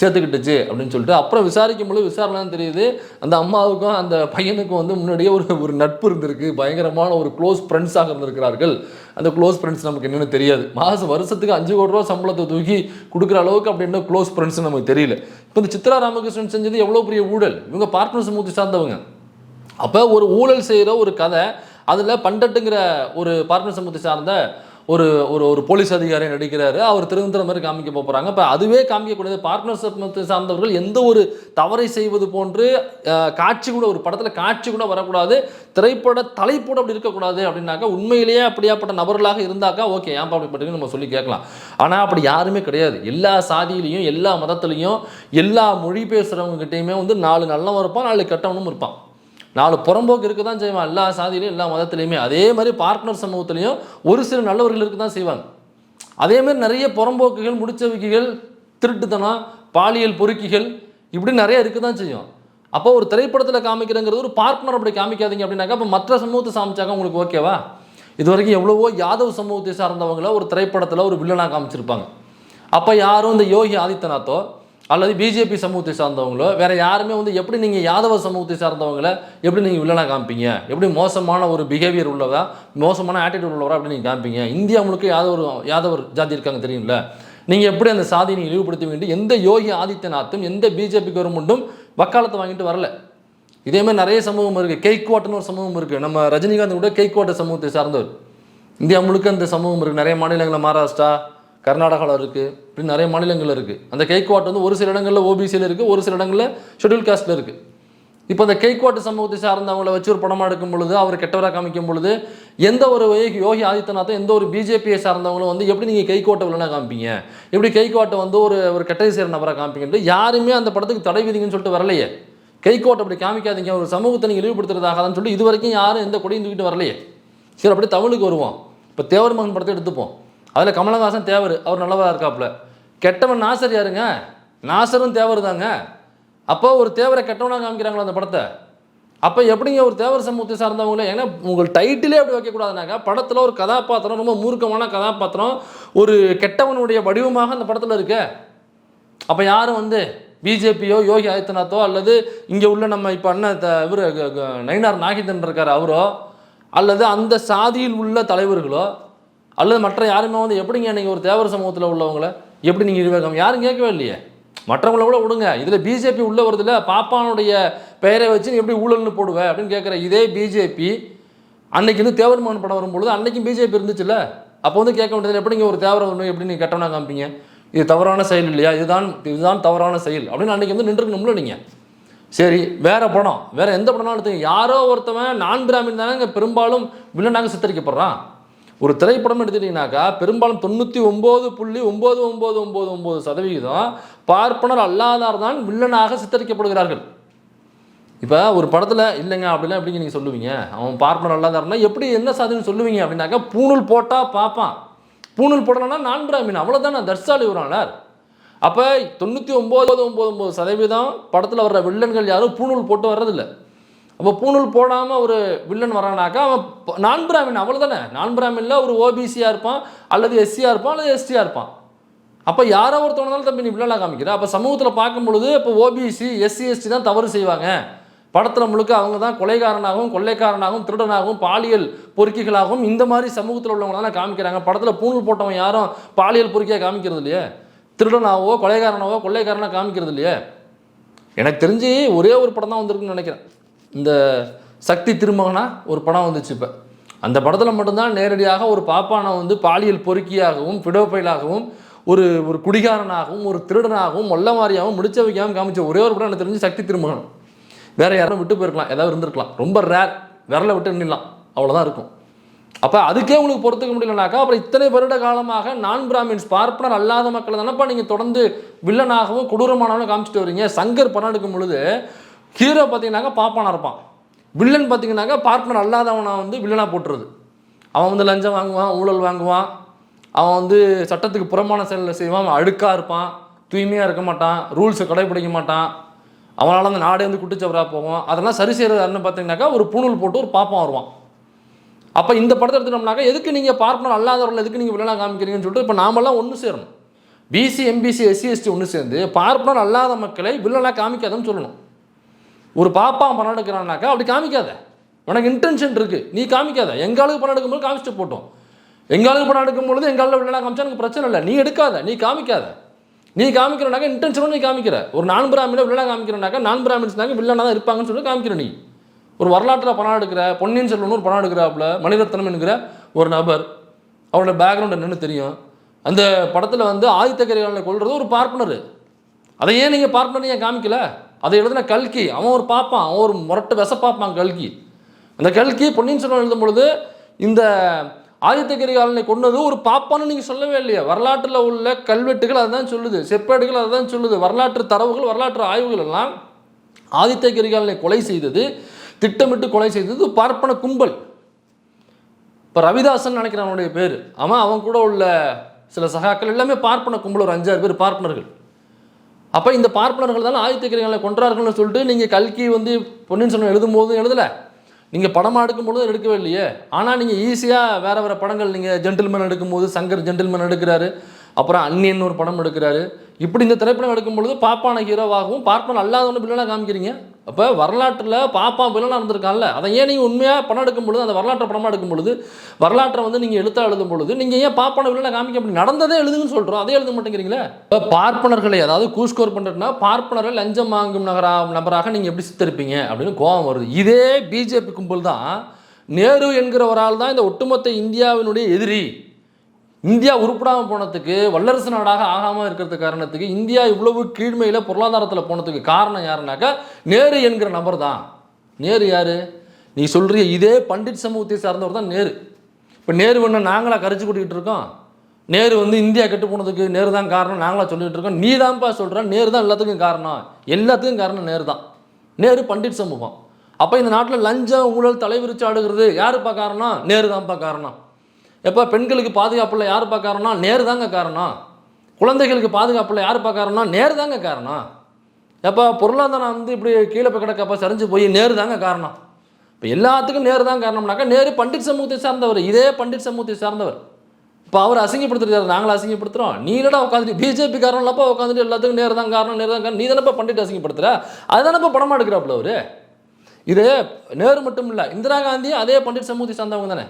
சேர்த்துக்கிட்டுச்சு அப்படின்னு சொல்லிட்டு அப்புறம் விசாரிக்கும் பொழுது விசாரணை தெரியுது அந்த அம்மாவுக்கும் அந்த பையனுக்கும் வந்து முன்னாடியே ஒரு நட்பு இருந்திருக்கு, பயங்கரமான ஒரு க்ளோஸ் ஃப்ரெண்ட்ஸாக இருந்திருக்கிறார்கள். அந்த க்ளோஸ் ஃப்ரெண்ட்ஸ் நமக்கு என்னென்னு தெரியாது. வருஷத்துக்கு 5 கோடி ரூபா சம்பளத்தை தூக்கி கொடுக்குற அளவுக்கு அப்படின்னா க்ளோஸ் ஃப்ரெண்ட்ஸ் நமக்கு தெரியல. இப்போ இந்த சித்ரா ராமகிருஷ்ணன் செஞ்சது எவ்வளோ பெரிய ஊழல், இவங்க பார்ட்னர் சமூகத்தை சார்ந்தவங்க. அப்போ ஒரு ஊழல் செய்கிற ஒரு கதை, அதில் பண்டட்டுங்கிற ஒரு பார்ட்னர் சமூகத்தை சார்ந்த ஒரு ஒரு ஒரு போலீஸ் அதிகாரி நடிக்கிறாரு, அவர் திருந்துற மாதிரி காமிக்க போகிறாங்க. இப்போ அதுவே காமிக்கக்கூடியது பார்ட்னர் சமூகத்தை சார்ந்தவர்கள் எந்த ஒரு தவறை செய்வது போன்று காட்சி கூட ஒரு படத்தில் காட்சி கூட வரக்கூடாது, திரைப்பட தலைப்போடு அப்படி இருக்கக்கூடாது அப்படின்னாக்கா உண்மையிலேயே அப்படியாப்பட்ட நபர்களாக இருந்தாக்கா ஓகே ஏன் அப்படிப்பட்டது நம்ம சொல்லி கேட்கலாம். ஆனால் அப்படி யாருமே கிடையாது. எல்லா சாதியிலையும் எல்லா மதத்துலையும் எல்லா மொழி பேசுகிறவங்ககிட்டையுமே வந்து 4 நல்லவன் இருப்பான், 4 கெட்டவனும் இருப்பான், 4 புறம்போக்கு இருக்க தான் செய்வான் எல்லா சாதியிலையும் எல்லா மதத்துலையுமே. அதே மாதிரி பார்ட்னர் சமூகத்துலேயும் ஒரு சில நல்லவர்கள் இருக்க தான் செய்வாங்க. அதே மாதிரி நிறைய புறம்போக்குகள், முடிச்சவிக்கைகள், திருட்டுத்தனம், பாலியல் பொறுக்கிகள் இப்படி நிறைய இருக்க தான் செய்யும். அப்போ ஒரு திரைப்படத்தில் காமிக்கிறங்கிறது ஒரு பார்ட்னர் அப்படி காமிக்காதீங்க அப்படின்னாக்கா அப்போ மற்ற சமூகத்தை சாமிச்சாக்க உங்களுக்கு ஓகேவா? இது வரைக்கும் எவ்வளவோ யாதவ் சமூகத்தை சார்ந்தவங்கள ஒரு திரைப்படத்தில் ஒரு வில்லனாக காமிச்சிருப்பாங்க. அப்போ யாரும் இந்த யோகி ஆதித்யநாத்தோ அல்லது பிஜேபி சமூகத்தை சார்ந்தவங்களோ வேறு யாருமே வந்து எப்படி நீங்கள் யாதவ சமூகத்தை சார்ந்தவங்கள எப்படி நீங்கள் வில்லனாக காமிப்பீங்க, எப்படி மோசமான ஒரு பிஹேவியர் உள்ளதா, மோசமான ஆட்டிடியூட் உள்ளவரா அப்படி நீங்கள் காமிப்பீங்க? இந்தியா முழுக்க யாதவர் ஜாதி இருக்காங்க தெரியும்ல, நீங்கள் எப்படி அந்த சாதியை நீங்கள் இழிவுபடுத்துவீங்க? எந்த யோகி ஆதித்யநாத்தும் எந்த பிஜேபி கவர்மெண்ட்டும் வக்காலத்தை வாங்கிட்டு வரல. இதேமாதிரி நிறைய சமூகம் இருக்குது. கெய்க்வாட்னு ஒரு சமூகம் இருக்குது. நம்ம ரஜினிகாந்த் கூட கெய்க்வாட் சமூகத்தை சார்ந்தவர். இந்தியா முழுக்க அந்த சமூகம் இருக்குது. நிறைய மாநிலங்களில் மகாராஷ்டிரா, கர்நாடகாவில் இருக்குது, இப்படி நிறைய மாநிலங்கள் இருக்குது. அந்த கெய்க்வாட் வந்து ஒரு சில இடங்களில் ஓபிசியில் இருக்குது, ஒரு சில இடங்களில் ஷெட்யூல் காஸ்ட்டில் இருக்குது. இப்போ அந்த கெய்க்வாட் சமூகத்தை சார்ந்தவங்களை வச்சு ஒரு படமாக எடுக்கும் பொழுது, அவர் கெட்டவராக காமிக்கும் பொழுது, எந்த ஒரு யோகி ஆதித்யநாத்தும் எந்த ஒரு பிஜேபியை சார்ந்தவங்களும் வந்து எப்படி நீங்கள் கெய்க்வாட்டை வில்லனாக காமிப்பீங்க, எப்படி கெய்க்வாட்டை வந்து ஒரு கெட்டதை செய்கிற நபராக காமிப்பீங்கன்ட்டு யாருமே அந்த படத்துக்கு தடை விதிங்கன்னு சொல்லிட்டு வரலையே. கெய்க்வாட் அப்படி காமிக்காதீங்க, ஒரு சமூகத்தை நீங்கள் இழிவுபடுத்துறதாகதான் சொல்லி இது வரைக்கும் யாரும் எந்த கொடியும் தூக்கிட்டு வரலையே. சரி, அப்படி தமிழுக்கு வருவோம். இப்போ தேவர் மகன் படத்தை எடுத்துப்போம். அதில் கமலஹாசன் தேவர், அவர் நல்லவராக இருக்காப்புல. கெட்டவன் நாசர் யாருங்க? நாசரும் தேவர் தாங்க. அப்போ ஒரு தேவரை கெட்டவனாக காமிக்கிறாங்களா அந்த படத்தை? அப்போ எப்படிங்க ஒரு தேவர் சமூகத்தை சார்ந்தவங்களே? ஏன்னா உங்கள் டைட்டிலே அப்படி வைக்கக்கூடாதுனாக்கா படத்தில் ஒரு கதாபாத்திரம், ரொம்ப மூர்க்கமான கதாபாத்திரம், ஒரு கெட்டவனுடைய வடிவமாக அந்த படத்தில் இருக்கு. அப்போ யாரும் வந்து பிஜேபியோ யோகி ஆதித்யநாத்தோ அல்லது இங்கே உள்ள நம்ம இப்போ அண்ணன் இவர் நயினார் நாகேந்திரன் இருக்கார் அவரோ அல்லது அந்த சாதியில் உள்ள தலைவர்களோ அல்லது மற்ற யாருமே வந்து எப்படிங்க நீங்கள் ஒரு தேவர் சமூகத்தில் உள்ளவங்கள எப்படி நீங்கள் இழிவாக்கம் யாரும் கேட்கவே இல்லையே. மற்றவங்கள கூட விடுங்க, இதில் பிஜேபி உள்ளே வருதுல, பாப்பானுடைய பெயரை வச்சு நீ எப்படி ஊழல்னு போடுவேன் அப்படின்னு கேட்குற இதே பிஜேபி அன்னைக்கு வந்து தேவர் மகன் படம் வரும்பொழுது அன்னைக்கும் பிஜேபி இருந்துச்சுல்ல. அப்போ வந்து கேட்க வேண்டியது எப்படிங்க ஒரு தேவரை வந்து எப்படி நீங்கள் கெட்டவனா காமிப்பீங்க, இது தவறான செயல் இல்லையா, இதுதான் தவறான செயல் அப்படின்னு அன்றைக்கி வந்து நின்றுக்கணும்ல நீங்கள். சரி, வேறு படம், வேறு எந்த படம்னாலும் எடுத்துங்க, யாரோ ஒருத்தவன் நான் பிராமின் தானே இங்கே பெரும்பாலும் வில்லனாக சித்தரிக்கப்படுறான். ஒரு திரைப்படம் எடுத்துட்டிங்கனாக்கா பெரும்பாலும் 99.9999% பார்ப்பனர் அல்லாதார் தான் வில்லனாக சித்தரிக்கப்படுகிறார்கள். இப்போ ஒரு படத்தில் இல்லைங்க அப்படிலாம் எப்படிங்க நீங்கள் சொல்லுவீங்க, அவன் பார்ப்பனர் அல்லாதார்னா எப்படி என்ன சாதின்னு சொல்லுவீங்க அப்படின்னாக்கா பூணூல் போட்டால் பார்ப்பான், பூணூல் போடலைன்னா நான் பிராமின், அவ்வளோதான் நான் தர்சாலி உரானார். அப்போ 99.99% படத்தில் வர்ற வில்லன்கள் யாரும் பூணூல் போட்டு வர்றதில்லை. அப்போ பூணூல் போடாமல் ஒரு வில்லன் வரானாக்கா அவன் நான் பிராமின், அவ்வளோதானே. நான் பிராமினில் ஒரு ஓபிசியாக இருப்பான் அல்லது எஸ்சியாக இருப்பான் அல்லது எஸ்டியாக இருப்பான். அப்போ யாரோ ஒருத்தவனாலும் தம்பி நீ வில்லனாக காமிக்கிற. அப்போ சமூகத்தில் பார்க்கும் பொழுது இப்போ ஓபிசி எஸ்சி எஸ்டி தான் தவறு செய்வாங்க. படத்தில் முழுக்க அவங்க தான் கொலைகாரனாகவும் கொள்ளைக்காரனாகவும் திருடனாகவும் பாலியல் பொறுக்கிகளாகவும் இந்த மாதிரி சமூகத்தில் உள்ளவங்க தானே காமிக்கிறாங்க. படத்தில் பூணூல் போட்டவன் யாரும் பாலியல் பொறுக்கியாக காமிக்கிறது இல்லையே, திருடனாவோ கொலைகாரனாவோ கொள்ளைக்காரனாக காமிக்கிறது இல்லையே. எனக்கு தெரிஞ்சு ஒரே ஒரு படம் தான் வந்திருக்குன்னு நினைக்கிறேன், இந்த சக்தி திருமகனா ஒரு படம் வந்துச்சு. இப்போ அந்த படத்தில் மட்டும்தான் நேரடியாக ஒரு பாப்பானை வந்து பாலியல் பொறுக்கியாகவும் பிடோபைலாகவும் ஒரு குடிகாரனாகவும் ஒரு திருடனாகவும் மொல்லமாரியாகவும் முடிச்ச வைக்காமல் காமிச்ச ஒரே ஒரு படம் எனக்கு தெரிஞ்சு சக்தி திருமகன். வேறு யாரும் விட்டு போயிருக்கலாம், ஏதாவது இருந்திருக்கலாம், ரொம்ப ரேர், விரலை விட்டு நின்றுலாம், அவ்வளோதான் இருக்கும். அப்போ அதுக்கே உங்களுக்கு பொறுத்துக்க முடியலனாக்கா அப்புறம் இத்தனை வருட காலமாக நான் பிராமின்ஸ் பார்ப்பனர் அல்லாத மக்களை தானப்பா நீங்கள் தொடர்ந்து வில்லனாகவும் கொடூரமானவனும் காமிச்சிட்டு வரீங்க. சங்கர் படம் எடுக்கும் பொழுது ஹீரோ பார்த்தீங்கன்னாக்கா பாப்பானா இருப்பான், வில்லன் பார்த்தீங்கன்னாக்கா பார்ட்னர் அல்லாதவனை வந்து வில்லனாக போட்டுருது. அவன் வந்து லஞ்சம் வாங்குவான், ஊழல் வாங்குவான், அவன் வந்து சட்டத்துக்கு புறமான செயலில் செய்வான், அவன் அழுக்காக இருப்பான், தூய்மையாக இருக்க மாட்டான், ரூல்ஸை கடைப்பிடிக்க மாட்டான், அவனால் அந்த நாடே வந்து குட்டிச்சவராக போகும். அதெல்லாம் சரி செய்கிறது யாருன்னு பார்த்தீங்கன்னாக்கா ஒரு பூணூல் போட்டு ஒரு பாப்பான் வருவான். அப்போ இந்த படத்தை எடுத்துட்டோம்னாக்கா எதுக்கு நீங்கள் பார்ப்பனர் அல்லாதவர்கள் எதுக்கு நீங்கள் வில்லனாக காமிக்கிறீங்கன்னு சொல்லிட்டு இப்போ நாமெல்லாம் ஒன்று சேரணும். பிசி எம்பிசி எஸ்சி எஸ்டி ஒன்று சேர்ந்து பார்ப்பனர் அல்லாத மக்களை வில்லனாக காமிக்காதன்னு சொல்லணும். ஒரு பாப்பா பணம் எடுக்கிறான்னாக்கா அப்படி காமிக்காத, உனக்கு இன்டென்ஷன் இருக்குது, நீ காமிக்காத. எங்காளுக்கு பணம் எடுக்கும்போது காமிச்சிட்டு போட்டோம். எங்காளுக்கு பணம் எடுக்கும்பொழுது எங்காலில் வில்லனாக காமிச்சா எனக்கு பிரச்சனை இல்லை, நீ எடுக்காத, நீ காமிக்காத. நீ காமிக்கிறனாக்கா இன்டென்ஷனோட நீ காமிக்கிற. ஒரு நான் பிராமினை வில்லனாக காமிக்கிறனாக்கா நான் பிராமின்ஸ்னாக்க வில்லனாக தான் இருப்பாங்கன்னு சொல்லி காமிக்கிற. நீ ஒரு வரலாற்றில் பணம் எடுக்கிற, பொன்னியின் செல்வன் ஒரு பணம் எடுக்கிறாப்புல, மணிரத்னம் என்கிற ஒரு நபர், அவரோட பேக்ரவுண்ட் என்னன்னு தெரியும். அந்த படத்தில் வந்து ஆதித்த கரிகாலனை கொல்றது ஒரு பார்ப்பனர். அதை ஏன் நீங்கள் பார்ப்பனர் ஏன் காமிக்கல? அதை எழுதின கல்கி, அவன் ஒரு பார்ப்பான், அவன் ஒரு முரட்டு விச பார்ப்பான் கல்கி. அந்த கல்கி பொன்னியின் செல்வன் எழுதும் பொழுது இந்த ஆதித்த கரிகாலனை கொன்னது ஒரு பாப்பான்னு நீங்கள் சொல்லவே இல்லையா? வரலாற்றில் உள்ள கல்வெட்டுகள் அதுதான் சொல்லுது, செப்பேடுகள் அதுதான் சொல்லுது, வரலாற்று தரவுகள், வரலாற்று ஆய்வுகள் எல்லாம் ஆதித்த கரிகாலனை கொலை செய்தது, திட்டமிட்டு கொலை செய்தது பார்ப்பன கும்பல். இப்போ ரவிதாசன் நினைக்கிறேன் அவனுடைய பேர், அவன் கூட உள்ள சில சகாக்கள் எல்லாமே பார்ப்பன கும்பல், ஒரு 5-6 பேர் பார்ப்பனர்கள். அப்போ இந்த பார்ப்பனர்கள் தான் ஆதித்த கரிகாலனை கொன்றார்கள்னு சொல்லிட்டு நீங்கள் கல்கி வந்து பொன்னியின் செல்வன் எழுதும்போதும் எழுதலை, நீங்கள் படமாக எடுக்கும்போது எடுக்கவே இல்லையே. ஆனால் நீங்கள் ஈஸியாக வேறு வேறு படங்கள், நீங்கள் ஜென்டில்மேன் எடுக்கும்போது சங்கர் ஜென்டில்மேன் எடுக்கிறாரு, அப்புறம் அந்நியன் ஒரு படம் எடுக்கிறாரு. இப்படி இந்த திரைப்படம் எடுக்கும்பொழுது பாப்பான ஹீரோவாகவும் பார்ப்பன அல்லாதவனு வில்லனாக காமிக்கிறீங்க. அப்போ வரலாற்றில் பாப்பா வில்லனாக இருந்திருக்கான்ல, அதை ஏன் நீங்கள் உண்மையாக படம் எடுக்கும் பொழுது, அந்த வரலாற்றை படமாக எடுக்கும் பொழுது, வரலாற்றை வந்து நீங்கள் எழுத்தாக எழுதும் பொழுது நீங்கள் ஏன் பாப்பான வில்லனாக காமிக்க அப்படி நடந்ததே எழுதுன்னு சொல்கிறோம், அதே எழுத மாட்டேங்கிறீங்களே. இப்போ பார்ப்பனர்களை, அதாவது கூஸ்கோர் பண்ணுறதுனா பார்ப்பனரை லஞ்சம் வாங்கும் நபராக நீங்கள் எப்படி சித்தரிப்பீங்க அப்படின்னு கோபம் வருது. இதே பிஜேபி கும்பல் தான் நேரு என்கிற ஒரு ஆள் தான் இந்த ஒட்டுமொத்த இந்தியாவினுடைய எதிரி. இந்தியா உருப்படாமல் போனதுக்கு, வல்லரசு நாடாக ஆகாமல் இருக்கிறது காரணத்துக்கு, இந்தியா இவ்வளவு கீழ்மையில் பொருளாதாரத்தில் போனதுக்கு காரணம் யாருனாக்கா நேரு என்கிற நபர் தான். நேரு யார்? நீ சொல்கிற இதே பண்டிட் சமூகத்தை சார்ந்தவர் தான் நேரு. இப்போ நேரு வேணா நாங்களாக கரைச்சி கூட்டிகிட்டு இருக்கோம்? நேரு வந்து இந்தியா கெட்டு போனதுக்கு நேரு தான் காரணம் நாங்களாக சொல்லிகிட்டு இருக்கோம். நீ தான்ப்பா சொல்கிறேன் நேரு தான் எல்லாத்துக்கும் காரணம். எல்லாத்துக்கும் காரணம் நேரு தான். நேரு பண்டிட் சமூகம். அப்போ இந்த நாட்டில் லஞ்சம் ஊழல் தலைவிரிச்சு ஆடுகிறது யாருப்பா காரணம்? நேரு தான்ப்பா காரணம். எப்போ பெண்களுக்கு பாதுகாப்பில் யாருப்பா காரணம்? நேரு தாங்க காரணம். குழந்தைகளுக்கு பாதுகாப்பில் யாருப்பா காரணம்? நேரு தாங்க காரணம். எப்போ பொருளாதாரம் வந்து இப்படி கீழே போய் கிடக்கப்போ சரிஞ்சு போய் நேரு தாங்க காரணம். இப்போ எல்லாத்துக்கும் நேரு தான் காரணம்னாக்கா நேரு பண்டிட் சமூகத்தை சார்ந்தவர், இதே பண்டிட் சமூகத்தை சார்ந்தவர். இப்போ அவர் அசிங்கப்படுத்துறாரு, நாங்களும் அசிங்கப்படுத்துகிறோம். நீ என்னடா உட்காந்துட்டு பிஜேபி காரணம் இல்லப்பா உட்காந்துட்டு எல்லாத்துக்கும் நேரு தான் காரணம், நேரு தான் காரணம், நீ தானப்பா பண்டிட் அசிங்கப்படுத்துற, அதுதானப்பா படமாக எடுக்கிறாப்புல அவர். இது நேரு மட்டும் இல்லை, இந்திரா காந்தி அதே பண்டிட் சமூகத்தை சார்ந்தவங்க தானே.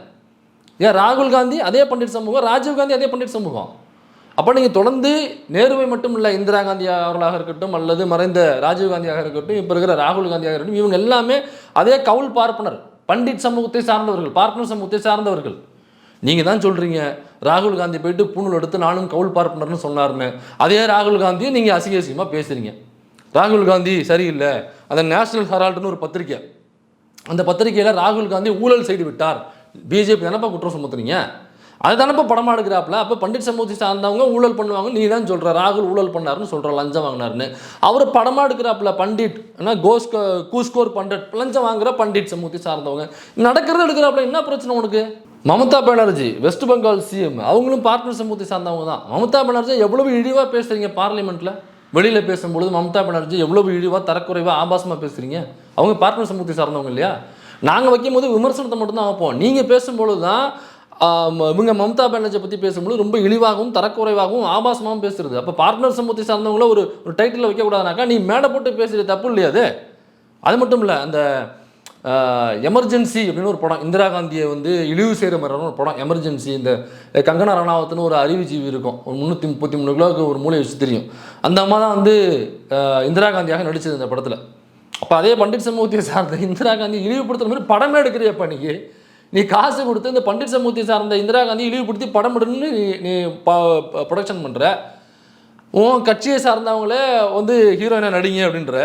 ஏன் ராகுல் காந்தி அதே பண்டிட் சமூகம், ராஜீவ் காந்தி அதே பண்டிட் சமூகம். அப்போ நீங்கள் தொடர்ந்து நேருவை மட்டும் இல்லை, இந்திரா காந்தி அவர்களாக இருக்கட்டும் அல்லது மறைந்த ராஜீவ் காந்தியாக இருக்கட்டும், இப்போ இருக்கிற ராகுல் காந்தியாக இருக்கட்டும், இவங்க எல்லாமே அதே கவுல் பார்ப்பனர், பண்டிட் சமூகத்தை சார்ந்தவர்கள், பார்ப்பனர் சமூகத்தை சார்ந்தவர்கள். நீங்கள் தான் சொல்கிறீங்க ராகுல் காந்தி போயிட்டு பூணூல் எடுத்து நானும் கவுல் பார்ப்பனர்னு சொன்னார்னு. அதே ராகுல் காந்தியை நீங்கள் அசிங்கமாக பேசுகிறீங்க. ராகுல் காந்தி சரியில்லை. அந்த நேஷனல் ஹெரால்டுன்னு ஒரு பத்திரிக்கை, அந்த பத்திரிகையில் ராகுல் காந்தி ஊழல் செய்து விட்டார், பிஜேபி தானப்பா குற்றம் சுமத்துறீங்க, அது தானப்பா படமாக எடுக்கிறாப்புல. அப்போ பண்டிட் சமூகத்தை சார்ந்தவங்க ஊழல் பண்ணுவாங்க, நீ தான் சொல்கிற ராகுல் ஊழல் பண்ணாருன்னு சொல்கிற, லஞ்சம் வாங்கினாருன்னு. அவர் படமாக எடுக்கிறாப்புல பண்டிட், ஆனால் கூஸ்கோர் பண்டிட், லஞ்சம் வாங்குற பண்டிட் சமூகத்தை சார்ந்தவங்க நடக்கிறது எடுக்கிறாப்புல. என்ன பிரச்சனை உனக்கு? மமதா பானர்ஜி வெஸ்ட் பெங்கால் சிஎம், அவங்களும் பார்ட்னர் சமூகத்தை சார்ந்தவங்க தான். மமதா பானர்ஜி எவ்வளவு இழிவாக பேசுகிறீங்க பார்லிமெண்ட்டில், வெளியில் பேசும்பொழுது மமதா பானர்ஜி எவ்வளவு இழிவாக தரக்குறைவாக ஆபாசமாக பேசுகிறீங்க. அவங்க பார்ட்னர் சமூகத்தை சார்ந்தவங்க இல்லையா? நாங்கள் வைக்கும்போது விமர்சனத்தை மட்டும்தான் வைப்போம். நீங்கள் பேசும்பொழுது தான் இவங்க மமதா பானர்ஜியை பற்றி பேசும்போது ரொம்ப இழிவாகவும் தரக்குறைவாகவும் ஆபாசமாகவும் பேசுறது. அப்போ பார்ட்னர் சமூகத்தை சார்ந்தவங்கள ஒரு டைட்டில் வைக்கக்கூடாதுனாக்கா நீ மேடை போட்டு பேசுகிறது தப்பு இல்லையா? அது மட்டும் இல்லை, அந்த எமர்ஜென்சி அப்படின்னு ஒரு படம், இந்திரா காந்தியை வந்து இழிவு செய்கிற மாதிரியான ஒரு படம் எமர்ஜென்சி. இந்த கங்கனா ரணாவத்துன்னு ஒரு அறிவுஜீவி இருக்கும், ஒரு 333 கிலோவுக்கு ஒரு மூளை வச்சு தெரியும், அந்த அம்மா தான் வந்து இந்திரா காந்தியாக நடித்தது இந்த படத்தில். அப்போ அதே பண்டிட் சமூகத்தை சார்ந்த இந்திரா காந்தி இழிவுபடுத்துகிற மாதிரி படமே எடுக்கிறியப்பா. நீ காசு கொடுத்து இந்த பண்டிட் சமூகத்தை சார்ந்த இந்திரா காந்தி இழிவுபடுத்தி படம் எடுன்னு நீ ப்ரொடக்ஷன் பண்ணுற. உன் கட்சியை சார்ந்தவங்களே வந்து ஹீரோயினை நடிங்க அப்படின்ற.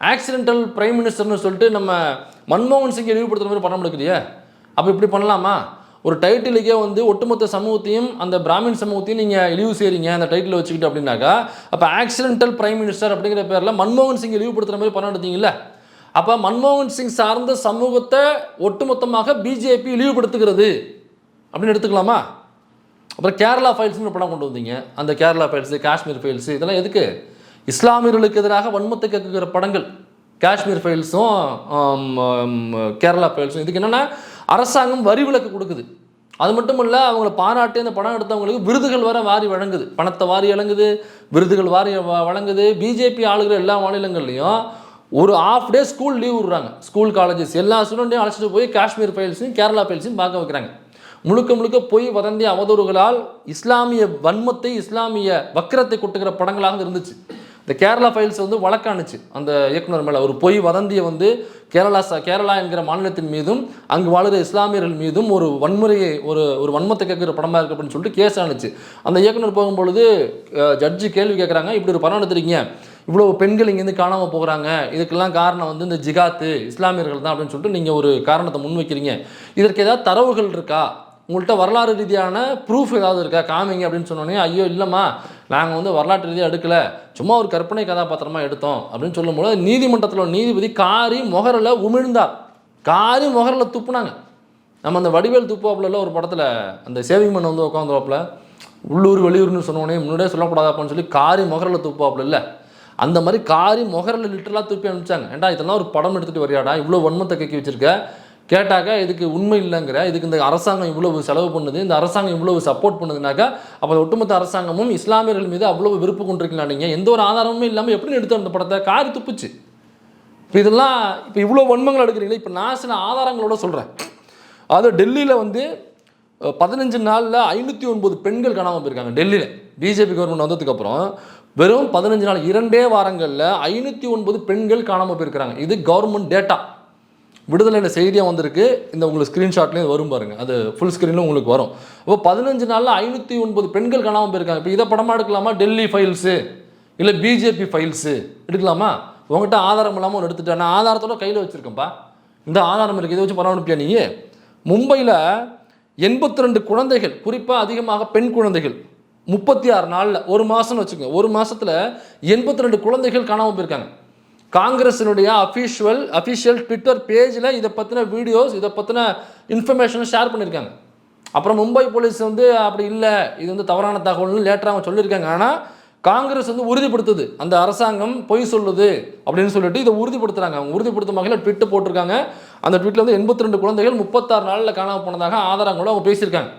ஆக்சிடென்டல் பிரைம் மினிஸ்டர்னு சொல்லிட்டு நம்ம மன்மோகன் சிங்கை இழிவுபடுத்துகிற மாதிரி படம் எடுக்கிறியா? அப்போ இப்படி பண்ணலாமா? ஒரு டைட்டிலுக்கே வந்து ஒட்டுமொத்த சமூகத்தையும் அந்த பிராமின் சமூகத்தையும் நீங்கள் இழிவு செய்கிறீங்க அந்த டைட்டில் வச்சுக்கிட்டு அப்படின்னாக்கா, அப்போ ஆக்சிடென்டல் பிரைம் மினிஸ்டர் அப்படிங்கிற பேரில் மன்மோகன் சிங் இழிவுபடுத்துகிற மாதிரி படம் எடுத்தீங்கல்ல. அப்போ மன்மோகன் சிங் சார்ந்த சமூகத்தை ஒட்டுமொத்தமாக பிஜேபி இழிவுபடுத்துகிறது அப்படின்னு எடுத்துக்கலாமா? அப்புறம் கேரளா ஃபைல்ஸ்னு ஒரு படம் கொண்டு வந்தீங்க, அந்த கேரளா ஃபைல்ஸு, காஷ்மீர் ஃபைல்ஸு, இதெல்லாம் எதுக்கு? இஸ்லாமியர்களுக்கு எதிராக வன்மத்தை கேட்குற படங்கள் காஷ்மீர் ஃபைல்ஸும் கேரளா ஃபைல்ஸும். இதுக்கு என்னென்னா அரசாங்கம் வரி விலக்கு கொடுக்குது. அது மட்டும் இல்லை, அவங்கள பாராட்டி அந்த படம் எடுத்தவங்களுக்கு விருதுகள் வர வாரி வழங்குது, பணத்தை வாரி வழங்குது, விருதுகள் வாரி வழங்குது. பிஜேபி ஆளுகிற எல்லா மாநிலங்கள்லையும் ஒரு ½ டே ஸ்கூல் லீவ் விடுறாங்க. ஸ்கூல் காலேஜஸ் எல்லா ஸ்டூடெண்ட்டையும் அழைச்சிட்டு போய் காஷ்மீர் ஃபைல்ஸையும் கேரளா ஃபைல்ஸையும் பார்க்க வைக்கிறாங்க. முழுக்க முழுக்க பொய் வதந்தி அவதூறுகளால் இஸ்லாமிய வன்மத்தை, இஸ்லாமிய வக்கிரத்தை கொட்டுகிற படங்களாக இருந்துச்சு. இந்த கேரளா ஃபைல்ஸ் வந்து வழக்கானுச்சு அந்த இயக்குனர் மேலே. ஒரு பொய் வதந்தியை வந்து கேரளா என்கிற மாநிலத்தின் மீதும் அங்கு வாழுகிற இஸ்லாமியர்கள் மீதும் ஒரு வன்முறையை ஒரு வன்மத்தை கேட்குற படமாக இருக்குது அப்படின்னு சொல்லிட்டு கேஸ் ஆணுச்சு. அந்த இயக்குனர் போகும்பொழுது ஜட்ஜி கேள்வி கேட்குறாங்க, இப்படி ஒரு படம் எடுத்துருக்கீங்க, இவ்வளோ பெண்கள் இங்கேருந்து காணாமல் போகிறாங்க, இதுக்கெல்லாம் காரணம் வந்து இந்த ஜிகாத்து இஸ்லாமியர்கள் தான் அப்படின்னு சொல்லிட்டு நீங்கள் ஒரு காரணத்தை முன்வைக்கிறீங்க, இதற்கு ஏதாவது தரவுகள் இருக்கா, உங்கள்கிட்ட வரலாறு ரீதியான ப்ரூஃப் ஏதாவது இருக்கா, காமிங்க அப்படின்னு சொன்னோன்னே, ஐயோ இல்லைம்மா நாங்கள் வந்து வரலாற்று ரீதியாக எடுக்கலை, சும்மா ஒரு கற்பனை கதாபாத்திரமாக எடுத்தோம் அப்படின்னு சொல்லும்போது நீதிமன்றத்தில் நீதிபதி காரி முகரில் உமிழ்ந்தார். காரி முகரில் துப்புனாங்க. நம்ம அந்த வடிவேல் துப்புவாப்பில் ஒரு படத்தில் அந்த சேவிங் மண் வந்து உட்காந்துவாப்பில் உள்ளூர் வெளியூர்னு சொன்னோடனே முன்னாடியே சொல்லக்கூடாது அப்படின்னு சொல்லி காரி முகரில் துப்புவாப்பில் இல்லை, அந்த மாதிரி காரி முகரில் லிட்டரலாக துப்பி அனுப்பிச்சாங்க. ஏன்டா இதெல்லாம் ஒரு படம் எடுத்துகிட்டு வரியாடா, இவ்வளோ வன்மத்தை கக்கி வச்சிருக்க, கேட்டாக்கா இதுக்கு உண்மை இல்லைங்கிற, இதுக்கு இந்த அரசாங்கம் இவ்வளவு செலவு பண்ணுது, இந்த அரசாங்கம் இவ்வளவு சப்போர்ட் பண்ணுதுனாக்கா அப்போ ஒட்டுமொத்த அரசாங்கமும் இஸ்லாமியர்கள் மீது அவ்வளவு விருப்பு கொண்டிருக்கலாம், நீங்கள் எந்த ஒரு ஆதாரமுமே இல்லாமல் எப்படி எடுத்து அந்த படத்தை காரி துப்புச்சு. இப்போ இதெல்லாம் இப்போ இவ்வளோ வன்மங்கள் எடுக்கிறீங்களா. இப்போ நான் சில ஆதாரங்களோட சொல்கிறேன். அது டெல்லியில் வந்து 15 நாளில் 509 பெண்கள் காணாமல் போயிருக்காங்க. டெல்லியில் பிஜேபி கவர்மெண்ட் வந்ததுக்கப்புறம் வெறும் 15 நாள் 2 வாரங்களில் 509 பெண்கள் காணாமல் போயிருக்கிறாங்க. இது கவர்மெண்ட் டேட்டா. விடுதலையில் செய்தியாக வந்திருக்கு. இந்த உங்களுக்கு ஸ்க்ரீன்ஷாட்லேயும் வரும் பாருங்கள், அது ஃபுல் ஸ்க்ரீனில் உங்களுக்கு வரும். இப்போ 15 நாளில் 509 பெண்கள் காணாமல் போயிருக்காங்க. இப்போ இதை படமாக எடுக்கலாமா, டெல்லி ஃபைல்ஸு இல்லை பிஜேபி ஃபைல்ஸு எடுக்கலாமா? உங்கள்கிட்ட ஆதாரம் இல்லாமல் ஒன்று எடுத்துட்டேன், நான் ஆதாரத்தோட கையில் வச்சுருக்கேன்ப்பா, இந்த ஆதாரம் இருக்குது, இதை வச்சு படம் அனுப்பியா நீ. மும்பையில் 82 குழந்தைகள், குறிப்பாக அதிகமாக பெண் குழந்தைகள் 36 நாளில், ஒரு மாதம்னு வச்சுக்கோங்க, ஒரு மாதத்தில் 82 குழந்தைகள் காணாமல் போயிருக்காங்க. காங்கிரஸினுடைய அஃபிஷியல் ட்விட்டர் பேஜில் இதை பற்றின வீடியோஸ், இதை பற்றின இன்ஃபர்மேஷனை ஷேர் பண்ணியிருக்காங்க. அப்புறம் மும்பை போலீஸ் வந்து அப்படி இல்லை, இது வந்து தவறான தகவல்னு லேட்டராக அவங்க சொல்லியிருக்காங்க. ஆனால் காங்கிரஸ் வந்து உறுதிப்படுத்துது, அந்த அரசாங்கம் பொய் சொல்லுது அப்படின்னு சொல்லிட்டு இதை உறுதிப்படுத்துகிறாங்க. அவங்க உறுதிப்படுத்தும் வகையில் ட்விட்டு போட்டிருக்காங்க. அந்த ட்விட்டில் வந்து 82 குழந்தைகள் 36 நாளில் காணாமல் போனதாக ஆதாரங்களோடு அவங்க பேசியிருக்காங்க.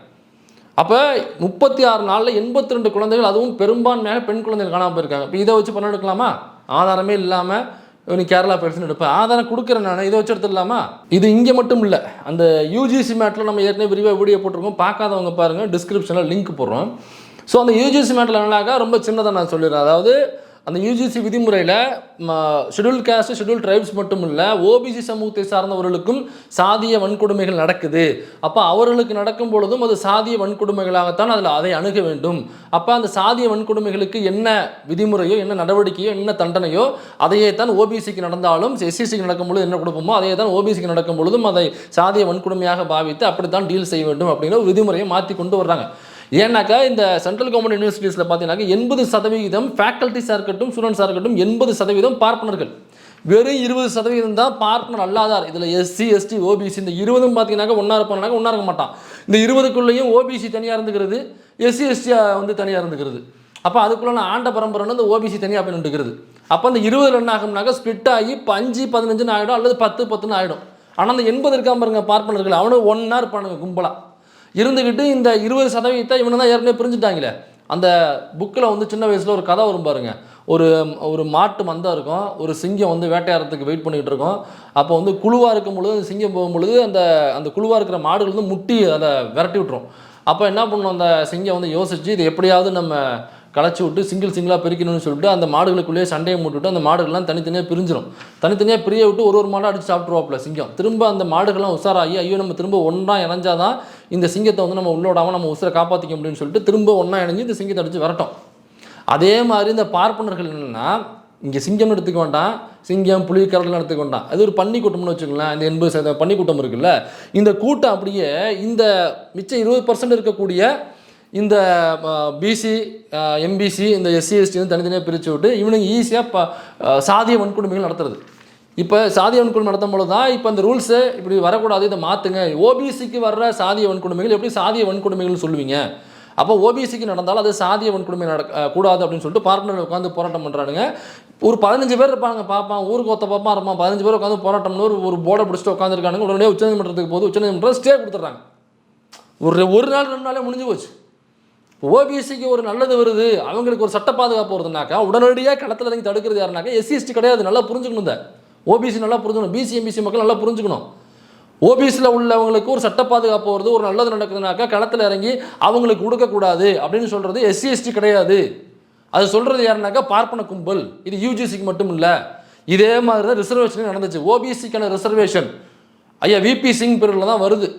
அப்போ 36 நாளில் 82 குழந்தைகள், அதுவும் பெரும்பான்மையாக பெண் குழந்தைகள் காணாமல் போயிருக்காங்க. இப்போ இதை வச்சு பணம் எடுக்கலாமா? ஆதாரமே இல்லாமல் நீ கேரளா பெர்சன் எடுப்பேன், ஆதாரம் கொடுக்குறேன் நான், இதை வச்சு எடுத்துடலாமா? இது இங்கே மட்டும் இல்லை, அந்த யூஜிசி மேட்டில் நம்ம ஏற்கனவே விரிவாக வீடியோ போட்டிருக்கோம், பார்க்காதவங்க பாருங்கள், டிஸ்கிரிப்ஷனில் லிங்க் போடுறோம். ஸோ அந்த யூஜிசி மேட்டில் என்னன்னாக்கா ரொம்ப சின்னதாக நான் சொல்லிடுறேன். அதாவது அந்த யூஜிசி விதிமுறையில் ஷெட்யூல் காஸ்ட், ஷெட்யூல் ட்ரைப்ஸ் மட்டும் இல்லை, ஓபிசி சமூகத்தை சார்ந்தவர்களுக்கும் சாதிய வன்கொடுமைகள் நடக்குது. அப்போ அவர்களுக்கு நடக்கும் பொழுதும் அது சாதிய வன்கொடுமைகளாகத்தான் அதை அணுக வேண்டும். அப்போ அந்த சாதிய வன்கொடுமைகளுக்கு என்ன விதிமுறையோ, என்ன நடவடிக்கையோ, என்ன தண்டனையோ அதையே தான் ஓபிசிக்கு நடந்தாலும், எஸ்சிசிக்கு நடக்கும் பொழுது என்ன கொடுப்போமோ அதையே தான் ஓபிசிக்கு நடக்கும் பொழுதும் அதை சாதிய வன்கொடுமையாக பாவித்து அப்படித்தான் டீல் செய்ய வேண்டும் அப்படிங்கிற ஒரு விதிமுறையை மாற்றி கொண்டு வர்றாங்க. ஏன்னாக்கா இந்த சென்ட்ரல் கவர்மெண்ட் யூனிவர்சிட்டிஸில் பார்த்தீங்கன்னா 80% ஃபேக்கல்ட்டிஸாக இருக்கட்டும், ஸ்டூடெண்ட்ஸாக இருக்கட்டும் 80% பார்ப்பனர்கள், வெறும் 20% தான் பார்ப்பனர் அல்லாதார். இதில் எஸ்சி, எஸ்டி, ஓபிசி இந்த 20 பார்த்தீங்கன்னாக்கா ஒன்றா இருப்பாங்கனாக்கா ஒன்றா இருக்க மாட்டான். இந்த 20க்குள்ளேயும் ஓபிசி தனியாக இருந்துக்கிறது, எஸ்சி, எஸ்டி வந்து தனியாக இருந்துக்கிறது. அப்போ அதுக்குள்ளே ஆண்ட பரம்பரைன்னு இந்த ஓபிசி தனியாக போய் நின்றுக்கிறது. அப்போ அந்த 20 என்ன ஆகும்னாக்கா ஸ்பிட் ஆகி 5, 15 ஆகிடும், அல்லது 10, 10 ஆகிடும். ஆனால் அந்த 80 இருக்காம பாருங்க பார்ப்பனர்கள், அவனுக்கு ஒன்றா இருப்பானுங்க கும்பலாக இருந்துக்கிட்டு. இந்த 20% இவனை தான் ஏற்கனவே பிரிஞ்சுட்டாங்களே. அந்த புக்கில் வந்து சின்ன வயசில் ஒரு கதை வரும் பாருங்க, ஒரு மாட்டு மந்தம் இருக்கும், ஒரு சிங்கம் வந்து வேட்டையாடுறதுக்கு வெயிட் பண்ணிகிட்டு இருக்கோம். அப்போ வந்து குழுவாக இருக்கும் பொழுது சிங்கம் போகும்பொழுது அந்த குழுவாக இருக்கிற மாடுகள் வந்து முட்டி அதை விரட்டி விட்டுரும். அப்போ என்ன பண்ணணும், அந்த சிங்கம் வந்து யோசிச்சு இதை எப்படியாவது நம்ம களைச்சி விட்டு சிங்கிளாக பிரிக்கணும்னு சொல்லிட்டு அந்த மாடுகளுக்குள்ளேயே சண்டையை மூட்டுவிட்டு அந்த மாடுகள்லாம் தனித்தனியாக பிரிஞ்சிடும். தனித்தனியாக பிரிய விட்டு ஒரு மாடை அடித்து சாப்பிட்ருவாப்பில் சிங்கம். திரும்ப அந்த மாடுகள்லாம் உசாராகி ஐயோ நம்ம திரும்ப ஒன்றா இணைஞ்சாதான் இந்த சிங்கத்தை வந்து நம்ம உள்ளோடாமல் நம்ம உசுரை காப்பாற்றிக்க முடியும்னு சொல்லிட்டு திரும்ப ஒன்றா இணைஞ்சு இந்த சிங்கத்தை அடித்து விரட்டும். அதே மாதிரி இந்த பார்ப்பனர்கள் என்னென்னா, இங்கே சிங்கம்னு எடுத்துக்க வேண்டாம், சிங்கம் புலி கரடெலாம் எடுத்துக்க வேண்டாம், அது ஒரு பன்னி கூட்டம்னு வச்சுக்கலாம். இந்த 80% பன்னி கூட்டம் இருக்குல்ல, இந்த கூட்டம் அப்படியே இந்த மிச்சம் 20% இருக்கக்கூடிய இந்த பிசி, எம்பிசி, இந்த எஸ்சி, எஸ்டி வந்து தனித்தனியாக பிரித்து விட்டு இவனுங்க ஈஸியாக சாதிய வன்கொடுமைகள் நடத்துறது. இப்போ சாதிய வன்கொடுமை நடத்தும் பொழுது தான் இப்போ அந்த ரூல்ஸை இப்படி வரக்கூடாது, இதை மாற்றுங்க, ஓபிசிக்கு வர்ற சாதிய வன்கொடுமைகள் எப்படி சாதிய வன்கொடுமைகள்னு சொல்லுவீங்க அப்போ ஓபிசிக்கு நடந்தாலும் அது சாதிய வன்கொடுமை கூடாது அப்படின்னு சொல்லிட்டு பார்ப்பனர்கள் உட்காந்து போராட்டம் பண்ணுறானுங்க. ஒரு 15 பேர் இருப்பாங்க, பார்ப்பான் ஊருக்கு ஒத்த பார்ப்பான் இருப்பான், 15 பேர் உட்காந்து போராட்டம்னு ஒரு போர்டை பிடிச்சிட்டு உட்காந்துருக்கானுங்க. உடனே உச்சநீதிமன்றத்துக்கு போது உச்சநீதிமன்றம் ஸ்டே கொடுத்துட்றாங்க. ஒரு நாள் 2 நாளே முடிஞ்சு போச்சு. ஓபிசிக்கு ஒரு நல்லது வருது, அவங்களுக்கு ஒரு சட்ட பாதுகாப்பு வருதுனாக்கா உடனடியாக களத்தில் இறங்கி தடுக்கிறது யாருனாக்கா SC/ST கிடையாது. நல்லா புரிஞ்சுக்கணும். இந்த ஓபிசி நல்லா புரிஞ்சுக்கணும், BC MBC மக்கள் நல்லா புரிஞ்சுக்கணும். ஓபிசியில் உள்ளவங்களுக்கு ஒரு சட்ட பாதுகாப்பு வருது, ஒரு நல்லது நடக்குதுனாக்கா களத்தில் இறங்கி அவங்களுக்கு கொடுக்கக்கூடாது அப்படின்னு சொல்கிறது SC/ST கிடையாது. அது சொல்கிறது யாருனாக்கா பார்ப்பன கும்பல். இது UGCக்கு மட்டும் இல்லை, இதே மாதிரி தான் ரிசர்வேஷன் நடந்துச்சு. ஓபிசிக்கான ரிசர்வேஷன் ஐயா VP சிங் பீரியடில் தான் வருது.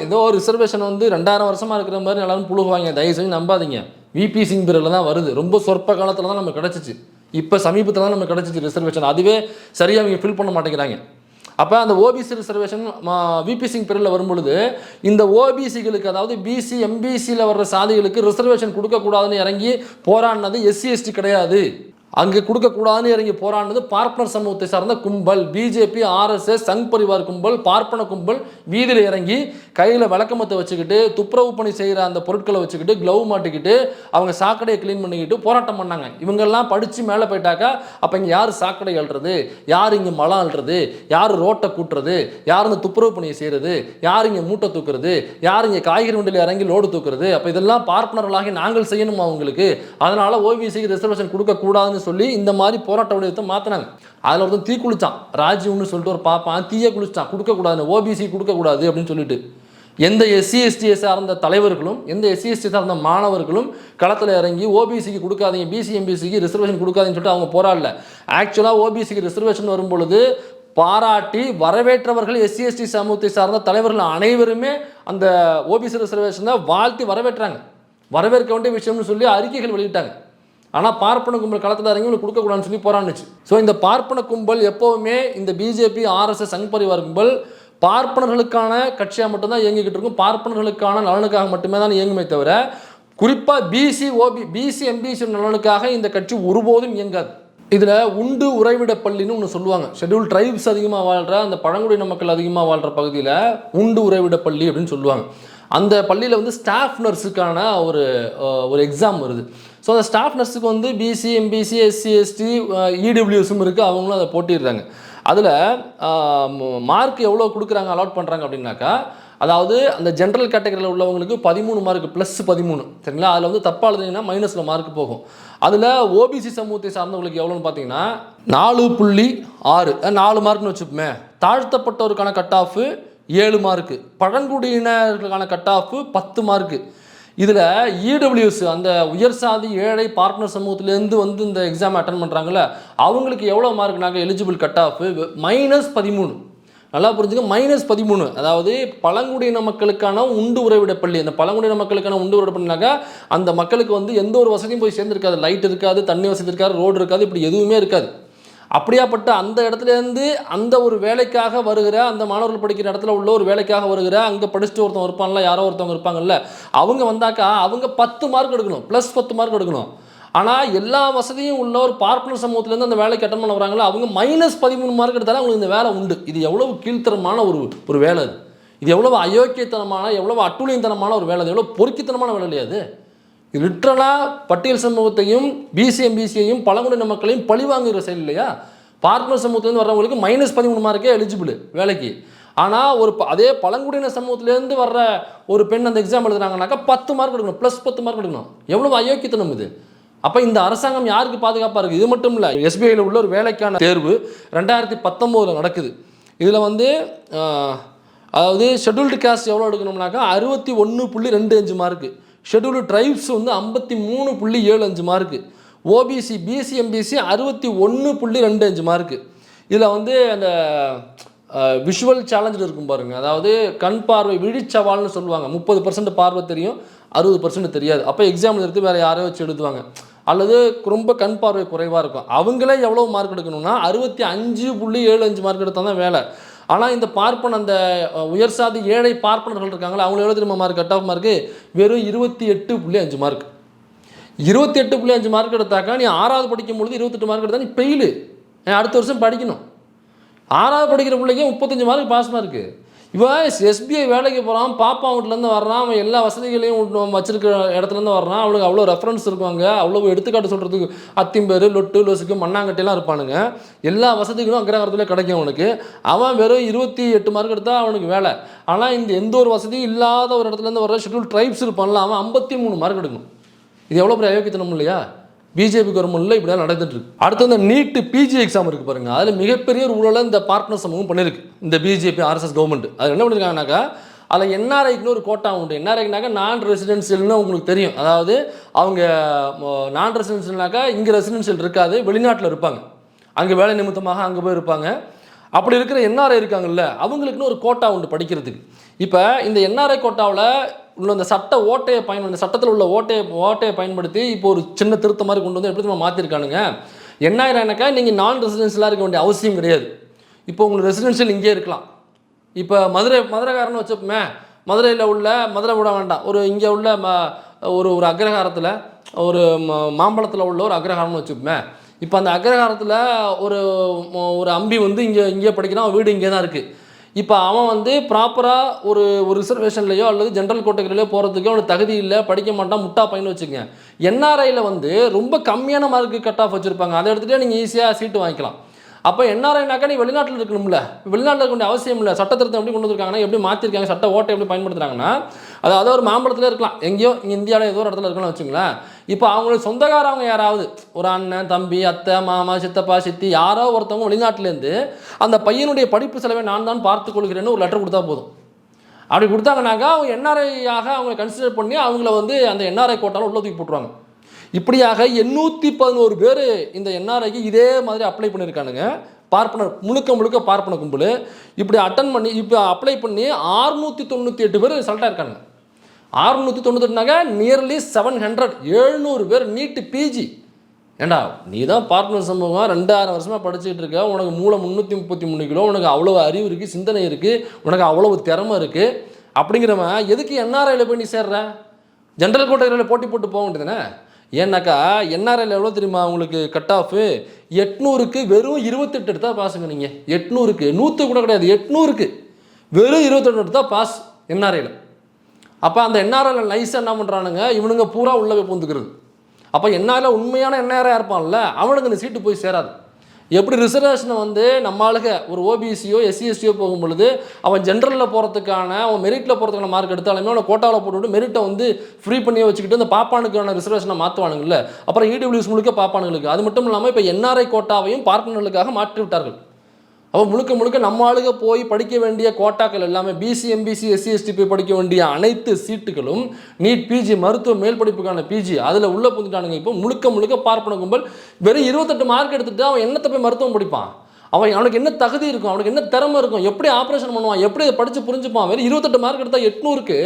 ஏதோ ஒரு ரிசர்வேஷன் வந்து 2000 வருஷமாக இருக்கிற மாதிரி எல்லாரும் புழுகுவாங்க, தயவு செஞ்சு நம்பாதீங்க. VP சிங் பீரியடில் தான் வருது. ரொம்ப சொற்ப காலத்தில் தான் நமக்கு கிடச்சிச்சு. இப்போ சமீபத்தில் தான் நமக்கு கிடச்சிச்சு ரிசர்வேஷன். அதுவே சரியாக அவங்க ஃபில் பண்ண மாட்டேங்கிறாங்க. அப்போ அந்த ஓபிசி ரிசர்வேஷன் VP சிங் பீரியடில் வரும்பொழுது இந்த ஓபிசிகளுக்கு, அதாவது BC MBCயில் வர்ற சாதிகளுக்கு ரிசர்வேஷன் கொடுக்கக்கூடாதுன்னு இறங்கி போராடினது SC/ST கிடையாது. அங்கே கொடுக்கக்கூடாதுன்னு இறங்கி போராடினது பார்ப்பனர் சமூகத்தை சார்ந்த கும்பல், BJP RSS சங் பரிவார் கும்பல், பார்ப்பன கும்பல் வீதியில் இறங்கி கையில் விளக்கமத்தை வச்சுக்கிட்டு துப்புரவு பணி செய்கிற அந்த பொருட்களை வச்சுக்கிட்டு க்ளவ் மாட்டிக்கிட்டு அவங்க சாக்கடையை க்ளீன் பண்ணிக்கிட்டு போராட்டம் பண்ணாங்க. இவங்கெல்லாம் படித்து மேலே போயிட்டாக்கா அப்போ இங்கே யார் சாக்கடை அள்ளுறது, யார் இங்கே மலம் அள்ளுறது, யார் ரோட்டை கூட்டுறது, யார் இந்த துப்புரவு பணியை செய்கிறது, யார் இங்கே மூட்டை தூக்குறது, யார் இங்கே காய்கறி வண்டியில் இறங்கி லோடு தூக்குறது, அப்போ இதெல்லாம் பார்ப்பனர்களாகி நாங்கள் செய்யணுமா அவங்களுக்கு. அதனால் ஓபிசிக்கு ரிசர்வேஷன் கொடுக்கக்கூடாதுன்னு சொல்லி இந்த மாதிரி போராட்ட வடிவத்தை மாற்றினாங்க. அதில் ஒருத்தன் தீ குளிச்சான், ராஜீவ்னு சொல்லிட்டு ஒரு பாப்பான் தீயை குளிச்சான், கொடுக்கக்கூடாது ஓபிசி கொடுக்கக்கூடாது அப்படின்னு சொல்லிட்டு. எந்த SC/ST சார்ந்த தலைவர்களும் எந்த SC/ST சார்ந்த மாணவர்களும் களத்தில் இறங்கி ஓபிசிக்கு கொடுக்காதீங்க, BC MBCக்கு ரிசர்வேஷன் கொடுக்காதீங்கன்னு சொல்லிட்டு அவங்க போராடல. ஆக்சுவலாக ஓபிசிக்கு ரிசர்வேஷன் வரும்பொழுது பாராட்டி வரவேற்றவர்கள் SC/ST சமூகத்தை சார்ந்த தலைவர்கள் அனைவருமே அந்த ஓபிசி ரிசர்வேஷனை வாழ்த்தி வரவேற்றாங்க. வரவேற்க வேண்டிய விஷயம்னு சொல்லி அறிக்கைகள் வெளியிட்டாங்க. ஆனால் பார்ப்பன கும்பல் களத்தில் இறங்கி உங்களுக்கு கொடுக்கக்கூடாதுன்னு சொல்லி போராடிச்சு. ஸோ இந்த பார்ப்பன கும்பல் எப்போவுமே இந்த BJP RSS சங் பரிவார் கும்பல் பார்ப்பனர்களுக்கான கட்சியாக மட்டும்தான் இயங்கிக்கிட்டு இருக்கும், பார்ப்பனர்களுக்கான நலனுக்காக மட்டுமே தான் இயங்குமே தவிர குறிப்பாக BC MBC நலனுக்காக இந்த கட்சி ஒருபோதும் இயங்காது. இதில் உண்டு உறைவிட பள்ளின்னு ஒன்று சொல்லுவாங்க. ஷெட்யூல் ட்ரைப்ஸ் அதிகமாக வாழ்கிற அந்த பழங்குடியின மக்கள் அதிகமாக வாழ்கிற பகுதியில் உண்டு உறைவிட பள்ளி அப்படின்னு சொல்லுவாங்க. அந்த பள்ளியில் வந்து ஸ்டாஃப் நர்ஸுக்கான ஒரு எக்ஸாம் வருது. ஸோ அந்த ஸ்டாஃப் நர்ஸுக்கு வந்து BC MBC SC/ST EWSம் இருக்குது, அவங்களும் அதை போட்டிடுறாங்க. அதில் மார்க் எவ்வளோ கொடுக்குறாங்க, அலாட் பண்ணுறாங்க அப்படின்னாக்கா, அதாவது அந்த ஜென்ரல் கேட்டகரியில் உள்ளவங்களுக்கு 13 மார்க் ப்ளஸ் 13 சரிங்களா. அதில் வந்து தப்பாக எழுதுனீங்கன்னா மைனஸில் மார்க் போகும். அதில் ஓபிசி சமூகத்தை சார்ந்தவங்களுக்கு எவ்வளோன்னு பார்த்தீங்கன்னா 4.6 4 மார்க்னு வச்சுப்போமே. தாழ்த்தப்பட்டவருக்கான கட் ஆஃபு 7 மார்க்கு, பழங்குடியினர்களுக்கான கட் ஆஃபு 10 மார்க்கு. இதில் EWS அந்த உயர் சாதி ஏழை பார்ட்னர் சமூகத்திலேருந்து வந்து இந்த எக்ஸாம் அட்டன் பண்ணுறாங்கல்ல, அவங்களுக்கு எவ்வளோ மார்க்னாக்க எலிஜிபிள் கட் ஆஃபு -13. நல்லா புரிஞ்சுங்க, -13. அதாவது பழங்குடியின மக்களுக்கான உண்டு உறைவிட பள்ளி. அந்த பழங்குடியின மக்களுக்கான உண்டு உறைவிட பள்ளினாக்கா அந்த மக்களுக்கு வந்து எந்த ஒரு வசதியும் போய் சேர்ந்துருக்காது. லைட் இருக்காது, தண்ணி வசதி இருக்காது, ரோடு இருக்காது, இப்படி எதுவுமே இருக்காது. அப்படியாப்பட்ட அந்த இடத்துலேருந்து அந்த ஒரு வேலைக்காக வருகிற அந்த மாணவர்கள் படிக்கிற இடத்துல உள்ள ஒரு வேலைக்காக வருகிற அங்கே படிச்சுட்டு ஒருத்தவங்க இருப்பாங்கல்ல, யாரோ ஒருத்தவங்க இருப்பாங்கல்ல, அவங்க வந்தாக்கா அவங்க 10 மார்க் எடுக்கணும், ப்ளஸ் 10 மார்க் எடுக்கணும். ஆனால் எல்லா வசதியும் உள்ள ஒரு பார்ப்பனர் சமூகத்திலேருந்து அந்த வேலைக்கு அட்டன் பண்ண வராங்களோ அவங்க -13 மார்க் எடுத்தாலும் அவங்களுக்கு இந்த வேலை உண்டு. இது எவ்வளவு கீழ்த்தரமான ஒரு வேலை அது. இது எவ்வளவு அயோக்கியத்தனமான, எவ்வளவு அட்டுழியத்தனமான ஒரு வேலை, எவ்வளோ பொறுக்கித்தனமான வேலை இல்லையா அது. லிட்ரலாக பட்டியல் சமூகத்தையும் BC MBCயையும் பழங்குடியின மக்களையும் பழிவாங்குகிற செயல் இல்லையா. பார்ப்பனர் சமூகத்திலேருந்து வர்றவங்களுக்கு -13 மார்க்கே எலிஜிபிள் வேலைக்கு. ஆனால் அதே பழங்குடியின சமூகத்திலேருந்து வர்ற ஒரு பெண் அந்த எக்ஸாம் எழுதுறாங்கனாக்கா 10 மார்க் எடுக்கணும், ப்ளஸ் 10 மார்க் எடுக்கணும். எவ்வளவு அயோக்கியத்தனம் இது. அப்போ இந்த அரசாங்கம் யாருக்கு பாதுகாப்பாக இருக்குது? இது மட்டும் இல்லை, SBIயில் உள்ள ஒரு வேலைக்கான தேர்வு 2019 நடக்குது. இதில் வந்து அதாவது ஷெட்யூல்டு காஸ்ட் எவ்வளோ எடுக்கணும்னாக்கா 61.25 மார்க்கு, ஷெட்யூல்டு ட்ரைப்ஸ் வந்து 53.75 mark, OBC BC MBC 61.25 mark. இதில் வந்து அந்த விஷுவல் சேலஞ்சு இருக்கும் பாருங்கள், அதாவது கண் பார்வை விழிச்சவால்னு சொல்லுவாங்க. 30% பார்வை தெரியும், 60% தெரியாது. அப்போ எக்ஸாம் எடுத்து வேறு யாரையோ வச்சு எழுதுவாங்க. அல்லது ரொம்ப கண் பார்வை குறைவாக இருக்கும். அவங்களே எவ்வளோ மார்க் எடுக்கணும்னா 65.75 மார்க் எடுத்தால் தான் வேலை. ஆனால் இந்த பார்ப்பன அந்த உயர் சாதி ஏழை பார்ப்பனர்கள் இருக்காங்களா, அவங்கள எவ்வளோ திரும்ப மார்க் கட் ஆஃப் மார்க்கு வெறும் 28.5 மார்க். 28.5 மார்க் எடுத்தாக்கா நீ 6வது படிக்கும் பொழுது 28 மார்க் எடுத்தால் நீ ஃபெயிலு. அடுத்த வருஷம் படிக்கணும். 6வது படிக்கிற பிள்ளைக்கு 35 மார்க் பாஸ் மார்க்கு. இவன் எஸ்பிஐ வேலைக்கு போகிறான், பாப்பா வீட்டிலேருந்து வர்றான், அவன் எல்லா வசதிகளையும் வச்சிருக்கிற இடத்துலேருந்து வர்றான், அவனுக்கு அவ்வளோ ரெஃபரன்ஸ் இருப்பாங்க, அவ்வளோ எடுத்துக்காட்டு சொல்கிறதுக்கு அத்திம்பேர் லொட்டு லொசுக்கு மண்ணாங்கட்டிலாம் இருப்பானுங்க. எல்லா வசதிகளும் அக்ரஹாரத்தில் கிடைக்கும் அவனுக்கு. அவன் வெறும் 28 மார்க் எடுத்தால் அவனுக்கு வேலை. ஆனால் இந்த எந்த ஒரு வசதியும் இல்லாத ஒரு இடத்துலேருந்து வர்ற ஷெட்யூல் ட்ரைப்ஸ் இருப்பான்ல, அவன் 53 மார்க் எடுக்கணும். இது எவ்வளோ பெரிய அயோக்கியத்தனம் இல்லையா? பிஜேபி கவர்மெண்ட்டில் இப்படி தான் நடந்துட்டு இருக்கு. அடுத்து இந்த நீட்டு பிஜி எக்ஸாம் இருக்குது பாருங்கள், அதில் மிகப்பெரிய ஒரு ஊழலை இந்த பார்ட்னர் சமூகம் பண்ணியிருக்கு இந்த பிஜேபி ஆர்எஸ்எஸ் கவர்மெண்ட். அது என்ன பண்ணியிருக்காங்கனாக்கா, அதில் என்ஆர்ஐக்குன்னு ஒரு கோட்டா உண்டு. என்ஆர்ஐக்குனாக்கா நான் ரெசிடென்ஷியல்னு உங்களுக்கு தெரியும். அதாவது அவங்க நான் ரெசிடென்ஷியல்னாக்கா இங்கே ரெசிடென்ஷியல் இருக்காது, வெளிநாட்டில் இருப்பாங்க, அங்கே வேலை நிமித்தமாக அங்கே போய் இருப்பாங்க. அப்படி இருக்கிற என்ஆர்ஐ இருக்காங்கல்ல, அவங்களுக்குன்னு ஒரு கோட்டா உண்டு படிக்கிறதுக்கு. இப்போ இந்த என்ஆர்ஐ கோட்டாவில் உள்ள அந்த சட்ட ஓட்டையை இந்த சட்டத்தில் உள்ள ஓட்டையை பயன்படுத்தி இப்போ ஒரு சின்ன திருத்த மாதிரி கொண்டு வந்து எப்படி நம்ம மாற்றிருக்கானுங்க. என்னாயிரம்னாக்கா நீங்கள் நான் ரெசிடென்ஷியலாக இருக்க வேண்டிய அவசியம் கிடையாது. இப்போ உங்களுக்கு ரெசிடென்ஷியல் இங்கே இருக்கலாம். இப்போ மதுரைக்காரன்னு வச்சுப்போமே, மதுரை விட வேண்டாம், ஒரு இங்கே உள்ள ஒரு அக்ரஹாரத்தில் ஒரு மாம்பழத்தில் உள்ள ஒரு அக்ரஹாரம்னு வச்சுப்போமே. இப்போ அந்த அக்ரஹாரத்தில் ஒரு அம்பி வந்து இங்கே படிக்கிறான், வீடு இங்கே தான் இருக்குது. இப்போ அவன் வந்து ப்ராப்பராக ஒரு ரிசர்வேஷன்லையோ அல்லது ஜென்ரல் கேட்டகரியிலையோ போகிறதுக்கோ அவனுக்கு தகுதி இல்லை, படிக்க மாட்டான், முட்டா பையன்னு வச்சுக்கோங்க. என்ஆர்ஐயில் வந்து ரொம்ப கம்மியான மார்க்கு கட் ஆஃப் வச்சுருப்பாங்க, அதை எடுத்துகிட்டே நீங்கள் ஈஸியாக சீட்டு வாங்கிக்கலாம். அப்போ என்ஆர்ஐனாக்கா நீ வெளிநாட்டில் இருக்கணும்ல, வெளிநாட்டில் இருக்க வேண்டிய அவசியம் இல்லை. சட்டத்திருத்தம் எப்படி கொண்டு வந்திருக்காங்கன்னா, எப்படி மாற்றிருக்காங்க, சட்ட ஓட்டை எப்படி பயன்படுத்துகிறாங்கன்னா, அதாவது ஒரு மாம்பழத்தில் இருக்கலாம், எங்கேயோ இங்கே இந்தியாவில் ஏதோ ஒரு இடத்துல இருக்கணும்னு வச்சுங்களேன். இப்போ அவங்களுக்கு சொந்தக்காரவங்க யாராவது ஒரு அண்ணன் தம்பி அத்தை மாமா சித்தப்பா சித்தி யாரோ ஒருத்தவங்க வெளிநாட்டிலேருந்து அந்த பையனுடைய படிப்பு செலவை நான் தான் பார்த்துக் கொள்கிறேன்னு ஒரு லெட்டர் கொடுத்தா போதும். அப்படி கொடுத்தாங்கனாக்கா அவங்க என்ஆர்ஐயாக அவங்க கன்சிடர் பண்ணி அவங்கள வந்து அந்த என்ஆர்ஐ கோட்டாவில் உள்ள தூக்கி போட்டுருவாங்க. இப்படியாக 811 பேர் இந்த என்ஆர்ஐக்கு இதே மாதிரி அப்ளை பண்ணியிருக்கானுங்க. பார்ப்பனர் முழுக்க பார்ப்பன கும்பல் இப்படி அட்டன் பண்ணி இப்போ அப்ளை பண்ணி 698 பேர் செலக்ட் ஆயிருக்காங்க. 698நாக்கா நியர்லி 700 பேர் நீட்டு பிஜி. ஏண்டா நீ தான் பார்ட்னர் சமூகம் 2000 வருஷமாக படிச்சுட்டு இருக்க, உனக்கு மூளை 333 கிலோ, உனக்கு அவ்வளோ அறிவு இருக்குது, சிந்தனை இருக்குது, உனக்கு அவ்வளவு திறமை இருக்குது. அப்படிங்கிறவன் எதுக்கு என்ஆர்ஐயில் போய் நீ சேர்ற? ஜென்ரல் கேட்டகரியில் போட்டி போட்டு போக வேண்டியதுதானே? ஏன்னாக்கா என்ஆர்ஐயில் எவ்வளோ தெரியுமா உங்களுக்கு கட் ஆஃபு? 800க்கு வெறும் 28 எடுத்தால் பாஸுங்க. நீங்கள் 800க்கு 100 கூட கிடையாது, 800க்கு வெறும் 28 எடுத்தால் பாஸ் என்ஆர்ஐயில். அப்போ அந்த என்ஆர்ஐயில் நைஸாக என்ன பண்ணுறானுங்க, இவனுங்க பூரா உள்ளே போய் பூந்துக்கிறது. அப்போ என்ஆர்ஐயில் உண்மையான என்ஆர்ஐயாக இருப்பான்ல அவனுக்கு இந்த சீட்டு போய் சேராது. எப்படி ரிசர்வேஷனை வந்து நம்ம ஆளுக ஒரு ஓபிசியோ எஸ்சிஎஸ்டியோ போகும் பொழுது அவன் ஜென்ரலில் போகிறதுக்கான அவன் மெரிட்டில் போகிறதுக்கான மார்க் எடுத்தாலுமே அவனை கோட்டாவில் போட்டுவிட்டு மெரிட்டை வந்து ஃப்ரீ பண்ணி வச்சுக்கிட்டு அந்த பாப்பானுக்கான ரிசர்வேஷனை மாற்றுவானுங்கள்ல. அப்புறம் இடபிள்யூஎஸ் முழுக்க பாப்பானுங்களுக்கு. அது மட்டும் இல்லாமல் இப்போ என்ஆர்ஐ கோட்டாவையும் பார்ப்பனர்களுக்காக மாற்றி விட்டார்கள். அப்போ முழுக்க நம்ம ஆளுக போய் படிக்க வேண்டிய கோட்டாக்கள் எல்லாமே பிசி எம்பிசி எஸ்சி எஸ்டி போய் படிக்க வேண்டிய அனைத்து சீட்டுகளும் நீட் பிஜி மருத்துவ மேல் படிப்புக்கான பிஜி அதில் உள்ள புந்துட்டானுங்க. இப்போ முழுக்க பார்ப்பன கும்பல் வெறும் 28 மார்க் எடுத்துட்டு அவன் என்னத்தை போய் மருத்துவம் படிப்பான்? அவனுக்கு என்ன தகுதி இருக்கும், அவனுக்கு என்ன திறமை இருக்கும், எப்படி ஆப்ரேஷன் பண்ணுவான், எப்படி படித்து புரிஞ்சுப்பான்? வெறும் 28 மார்க் எடுத்தால் 800க்கு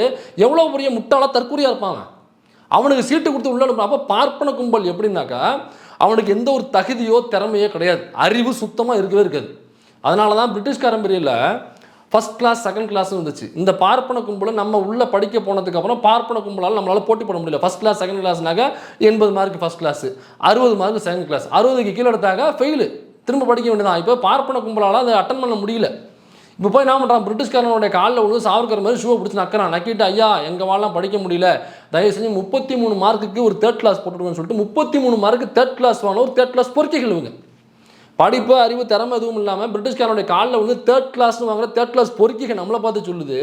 எவ்வளோ பெரிய முட்டாளாக தற்கூரியாக இருப்பாங்க. அவனுக்கு சீட்டு கொடுத்து உள்ள அனுப்பணும். அப்போ பார்ப்பன கும்பல் எப்படின்னாக்கா அவனுக்கு எந்த ஒரு தகுதியோ திறமையோ கிடையாது, அறிவு சுத்தமாக இருக்கவே இருக்காது. அதனால தான் பிரிட்டிஷ்காரன் பிரியில் ஃபஸ்ட் கிளாஸ் செகண்ட் கிளாஸ் இருந்துச்சு. இந்த பார்ப்பன கும்பலை நம்ம உள்ளே படிக்க போனதுக்கப்புறம் பார்ப்பன கும்பலால் நம்மளால் போட்டி போட முடியல. ஃபஸ்ட் கிளாஸ் செகண்ட் கிளாஸ்னாக்க 80 mark first class, 60 mark second class, 60க்கு கீழே எடுத்தாக்க ஃபெயிலு, திரும்ப படிக்க வேண்டியதான். இப்போ பார்ப்பன கும்பலால் அதை அட்டன் பண்ண முடியல. இப்போ போய் என்ன பண்ணுறான், பிரிட்டிஷ்காரனுடைய காலில் விழுந்து சாவர்கர் மாதிரி ஷூவை பிடிச்சி நக்கிறான். நக்கிட்டு ஐயா எங்கள் வாழலாம் படிக்க முடியல, தயவு செஞ்சு 33 மார்க்குக்கு ஒரு 3rd கிளாஸ் போட்டுருக்கோன்னு சொல்லிட்டு 33 மார்க்கு 3rd கிளாஸ் வாங்க ஒரு 3rd கிளாஸ் பொறுக்கிகள் இவங்க. படிப்பு அறிவு திறமை எதுவும் இல்லாமல் பிரிட்டிஷ்காரனுடைய காலில் வந்து 3rd கிளாஸ்னு வாங்குற 3rd கிளாஸ் பொறுக்கிக நம்மளை பார்த்து சொல்லுது,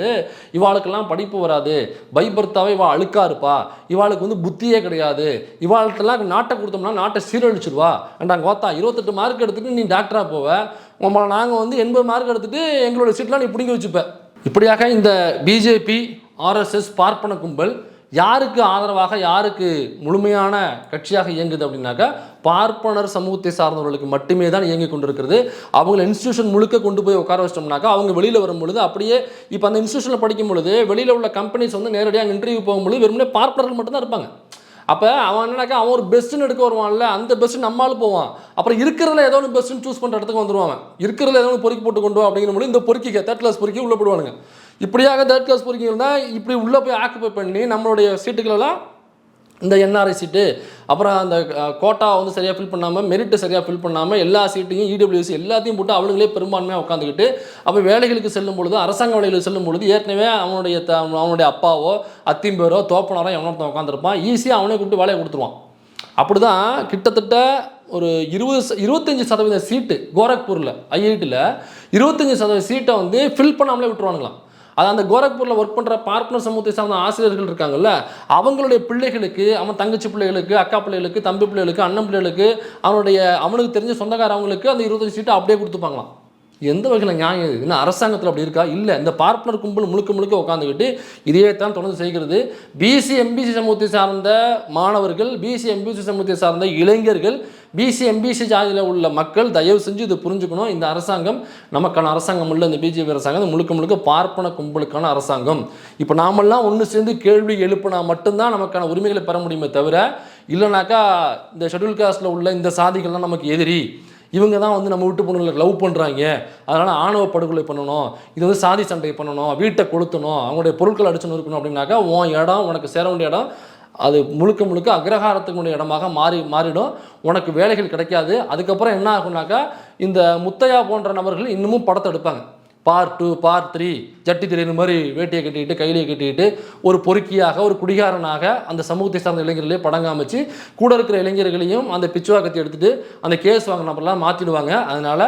இவாளுக்கெல்லாம் படிப்பு வராது, பைபர்த்தாவே இவள் அழுக்கா இருப்பா, இவாளுக்கு வந்து புத்தியே கிடையாது, இவாள்கிட்டலாம் நாட்டை கொடுத்தோம்னா நாட்டை சீரழிச்சிடுவா. அண்டாங்க கோத்தா 28 மார்க் எடுத்துகிட்டு நீ டாக்டராக போவ, உங்களை நாங்கள் வந்து 80 மார்க் எடுத்துகிட்டு எங்களோட சீட்லாம் நீ பிடிங்கி வச்சுப்பேன். இப்படியாக இந்த பிஜேபி ஆர்எஸ்எஸ் பார்ப்பன கும்பல் யாருக்கு ஆதரவாக யாருக்கு முழுமையான கட்சியாக இயங்குது அப்படின்னாக்கா பார்ப்பனர் சமூகத்தை சார்ந்தவர்களுக்கு மட்டுமே தான் இயங்கி கொண்டிருக்கிறது. அவங்களை இன்ஸ்டியூஷன் முழுக்க கொண்டு போய் உட்கார வச்சிட்டோம்னாக்கா அவங்க வெளியில் வரும்பொழுது அப்படியே இப்போ அந்த இன்ஸ்டியூஷனில் படிக்கும் பொழுது வெளியில் உள்ள கம்பெனிஸ் வந்து நேரடியாக இன்டர்வியூ போகும்பொழுது வெறுமனே பார்ப்பனர்கள் மட்டும்தான் இருப்பாங்க. அப்போ அவன் என்னன்னாக்கா அவன் ஒரு பெஸ்ட்டுன்னு எடுக்க வருவான்ல, அந்த பெஸ்ட்டு நம்மளால் போவான். அப்புறம் இருக்கிறதுல ஏதோ ஒன்று பெஸ்ட்டுன்னு சூஸ் பண்ணுற இடத்துக்கு வந்துடுவாங்க. இருக்கிறதுல ஏதோ ஒன்று பொறுக்கி போட்டு கொண்டு வா அப்படிங்கிற போது இந்த பொறுக்கிக்க 3rd கிளாஸ் பொறுக்கி உள்ளே போடுவானுங்க. இப்படியாக 3rd கிளாஸ் பொறுக்கிகள் தான் இப்படி உள்ளே போய் ஆக்குப்பை பண்ணி நம்மளுடைய சீட்டுகளெல்லாம் இந்த என்ஆர்ஐ சீட்டு அப்புறம் அந்த கோட்டா வந்து சரியாக ஃபில் பண்ணாமல், மெரிட்டை சரியாக ஃபில் பண்ணாமல், எல்லா சீட்டையும் இடபிள்யூசி எல்லாத்தையும் போட்டு அவனுங்களே பெரும்பான்மையாக உட்காந்துக்கிட்டு அப்போ வேலைகளுக்கு செல்லும் பொழுது, அரசாங்க வேலைகளுக்கு செல்லும் பொழுது ஏற்கனவே அவனுடைய அப்பாவோ அத்திம்பேரோ தோப்பனாரோ எவனோ உட்காந்துருப்பான், ஈஸியாக அவனே கூப்பிட்டு வேலையை கொடுத்துருவான். அப்படி தான் கிட்டத்தட்ட ஒரு 25% சீட்டு கோரக்பூரில் ஐஐடியில் 25% சீட்டை வந்து ஃபில் பண்ணாமலே விட்டுருவானுங்களாம். அது அந்த கோரக்பூரில் ஒர்க் பண்ணுற பார்ட்னர் சமூகத்தை சார்ந்த ஆசிரியர்கள் இருக்காங்கல்ல, அவங்களுடைய பிள்ளைகளுக்கு, அவன் தங்கச்சி பிள்ளைகளுக்கு, அக்கா பிள்ளைகளுக்கு, தம்பி பிள்ளைகளுக்கு, அண்ணன் பிள்ளைகளுக்கு, அவனுக்கு தெரிஞ்ச சொந்தக்காரவங்களுக்கு அந்த 25 சீட்டை அப்படியே கொடுத்துப்பாங்களாம். எந்த வகையில் நியாயம் இது? இன்னும் அரசாங்கத்தில் அப்படி இருக்கா? இல்லை. இந்த பார்ட்னர் கும்பல் முழுக்க உட்காந்துக்கிட்டு இதையே தான் தொடர்ந்து செய்கிறது. பிசி எம்பிசி சமூகத்தை சார்ந்த மாணவர்கள், பிசி எம்பிசி சமூகத்தை சார்ந்த இளைஞர்கள், பிசி எம்பிசி ஜாதியில் உள்ள மக்கள் தயவு செஞ்சு இதை புரிஞ்சுக்கணும். இந்த அரசாங்கம் நமக்கான அரசாங்கம் இல்லை. இந்த பிஜேபி அரசாங்கம் முழுக்க பார்ப்பன கும்பலுக்கான அரசாங்கம். இப்போ நாமெல்லாம் ஒன்று சேர்ந்து கேள்வி எழுப்பினா மட்டும்தான் நமக்கான உரிமைகளை பெற முடியுமே தவிர, இல்லைனாக்கா இந்த ஷெட்யூல் காஸ்ட்டில் உள்ள இந்த சாதிகள்லாம் நமக்கு எதிரி, இவங்க தான் வந்து நம்ம வீட்டு பொண்ணுங்களை லவ் பண்ணுறாங்க, அதனால் ஆணவ படுகொலை பண்ணணும், இது வந்து சாதி சண்டை பண்ணணும், வீட்டை கொளுத்தணும், அவங்களுடைய பொருட்கள் அடிச்சு நொறுக்கணும் அப்படின்னாக்கா உன் இடம், உனக்கு சேர வேண்டிய இடம் அது முழுக்க அக்ரஹாரத்துக்குடைய இடமாக மாறிடும். உனக்கு வேலைகள் கிடைக்காது. அதுக்கப்புறம் என்ன ஆகுனாக்கா, இந்த முத்தையா போன்ற நபர்கள் இன்னமும் படத்தை எடுப்பாங்க. பார்ட் 2, பார்ட் 3, ஜட்டி திரையின் மாதிரி வேட்டியை கட்டிக்கிட்டு கையிலேயே கட்டிக்கிட்டு ஒரு பொறுக்கியாக, ஒரு குடிகாரனாக அந்த சமூகத்தை சார்ந்த இளைஞர்களே படம் காமிச்சு கூட இருக்கிற இளைஞர்களையும் அந்த பிச்சுவாக்கத்தை எடுத்துகிட்டு அந்த கேஸ் வாங்கின நபர்லாம் மாற்றிடுவாங்க. அதனால்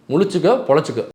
முழிச்சுக்க பொழைச்சிக்க.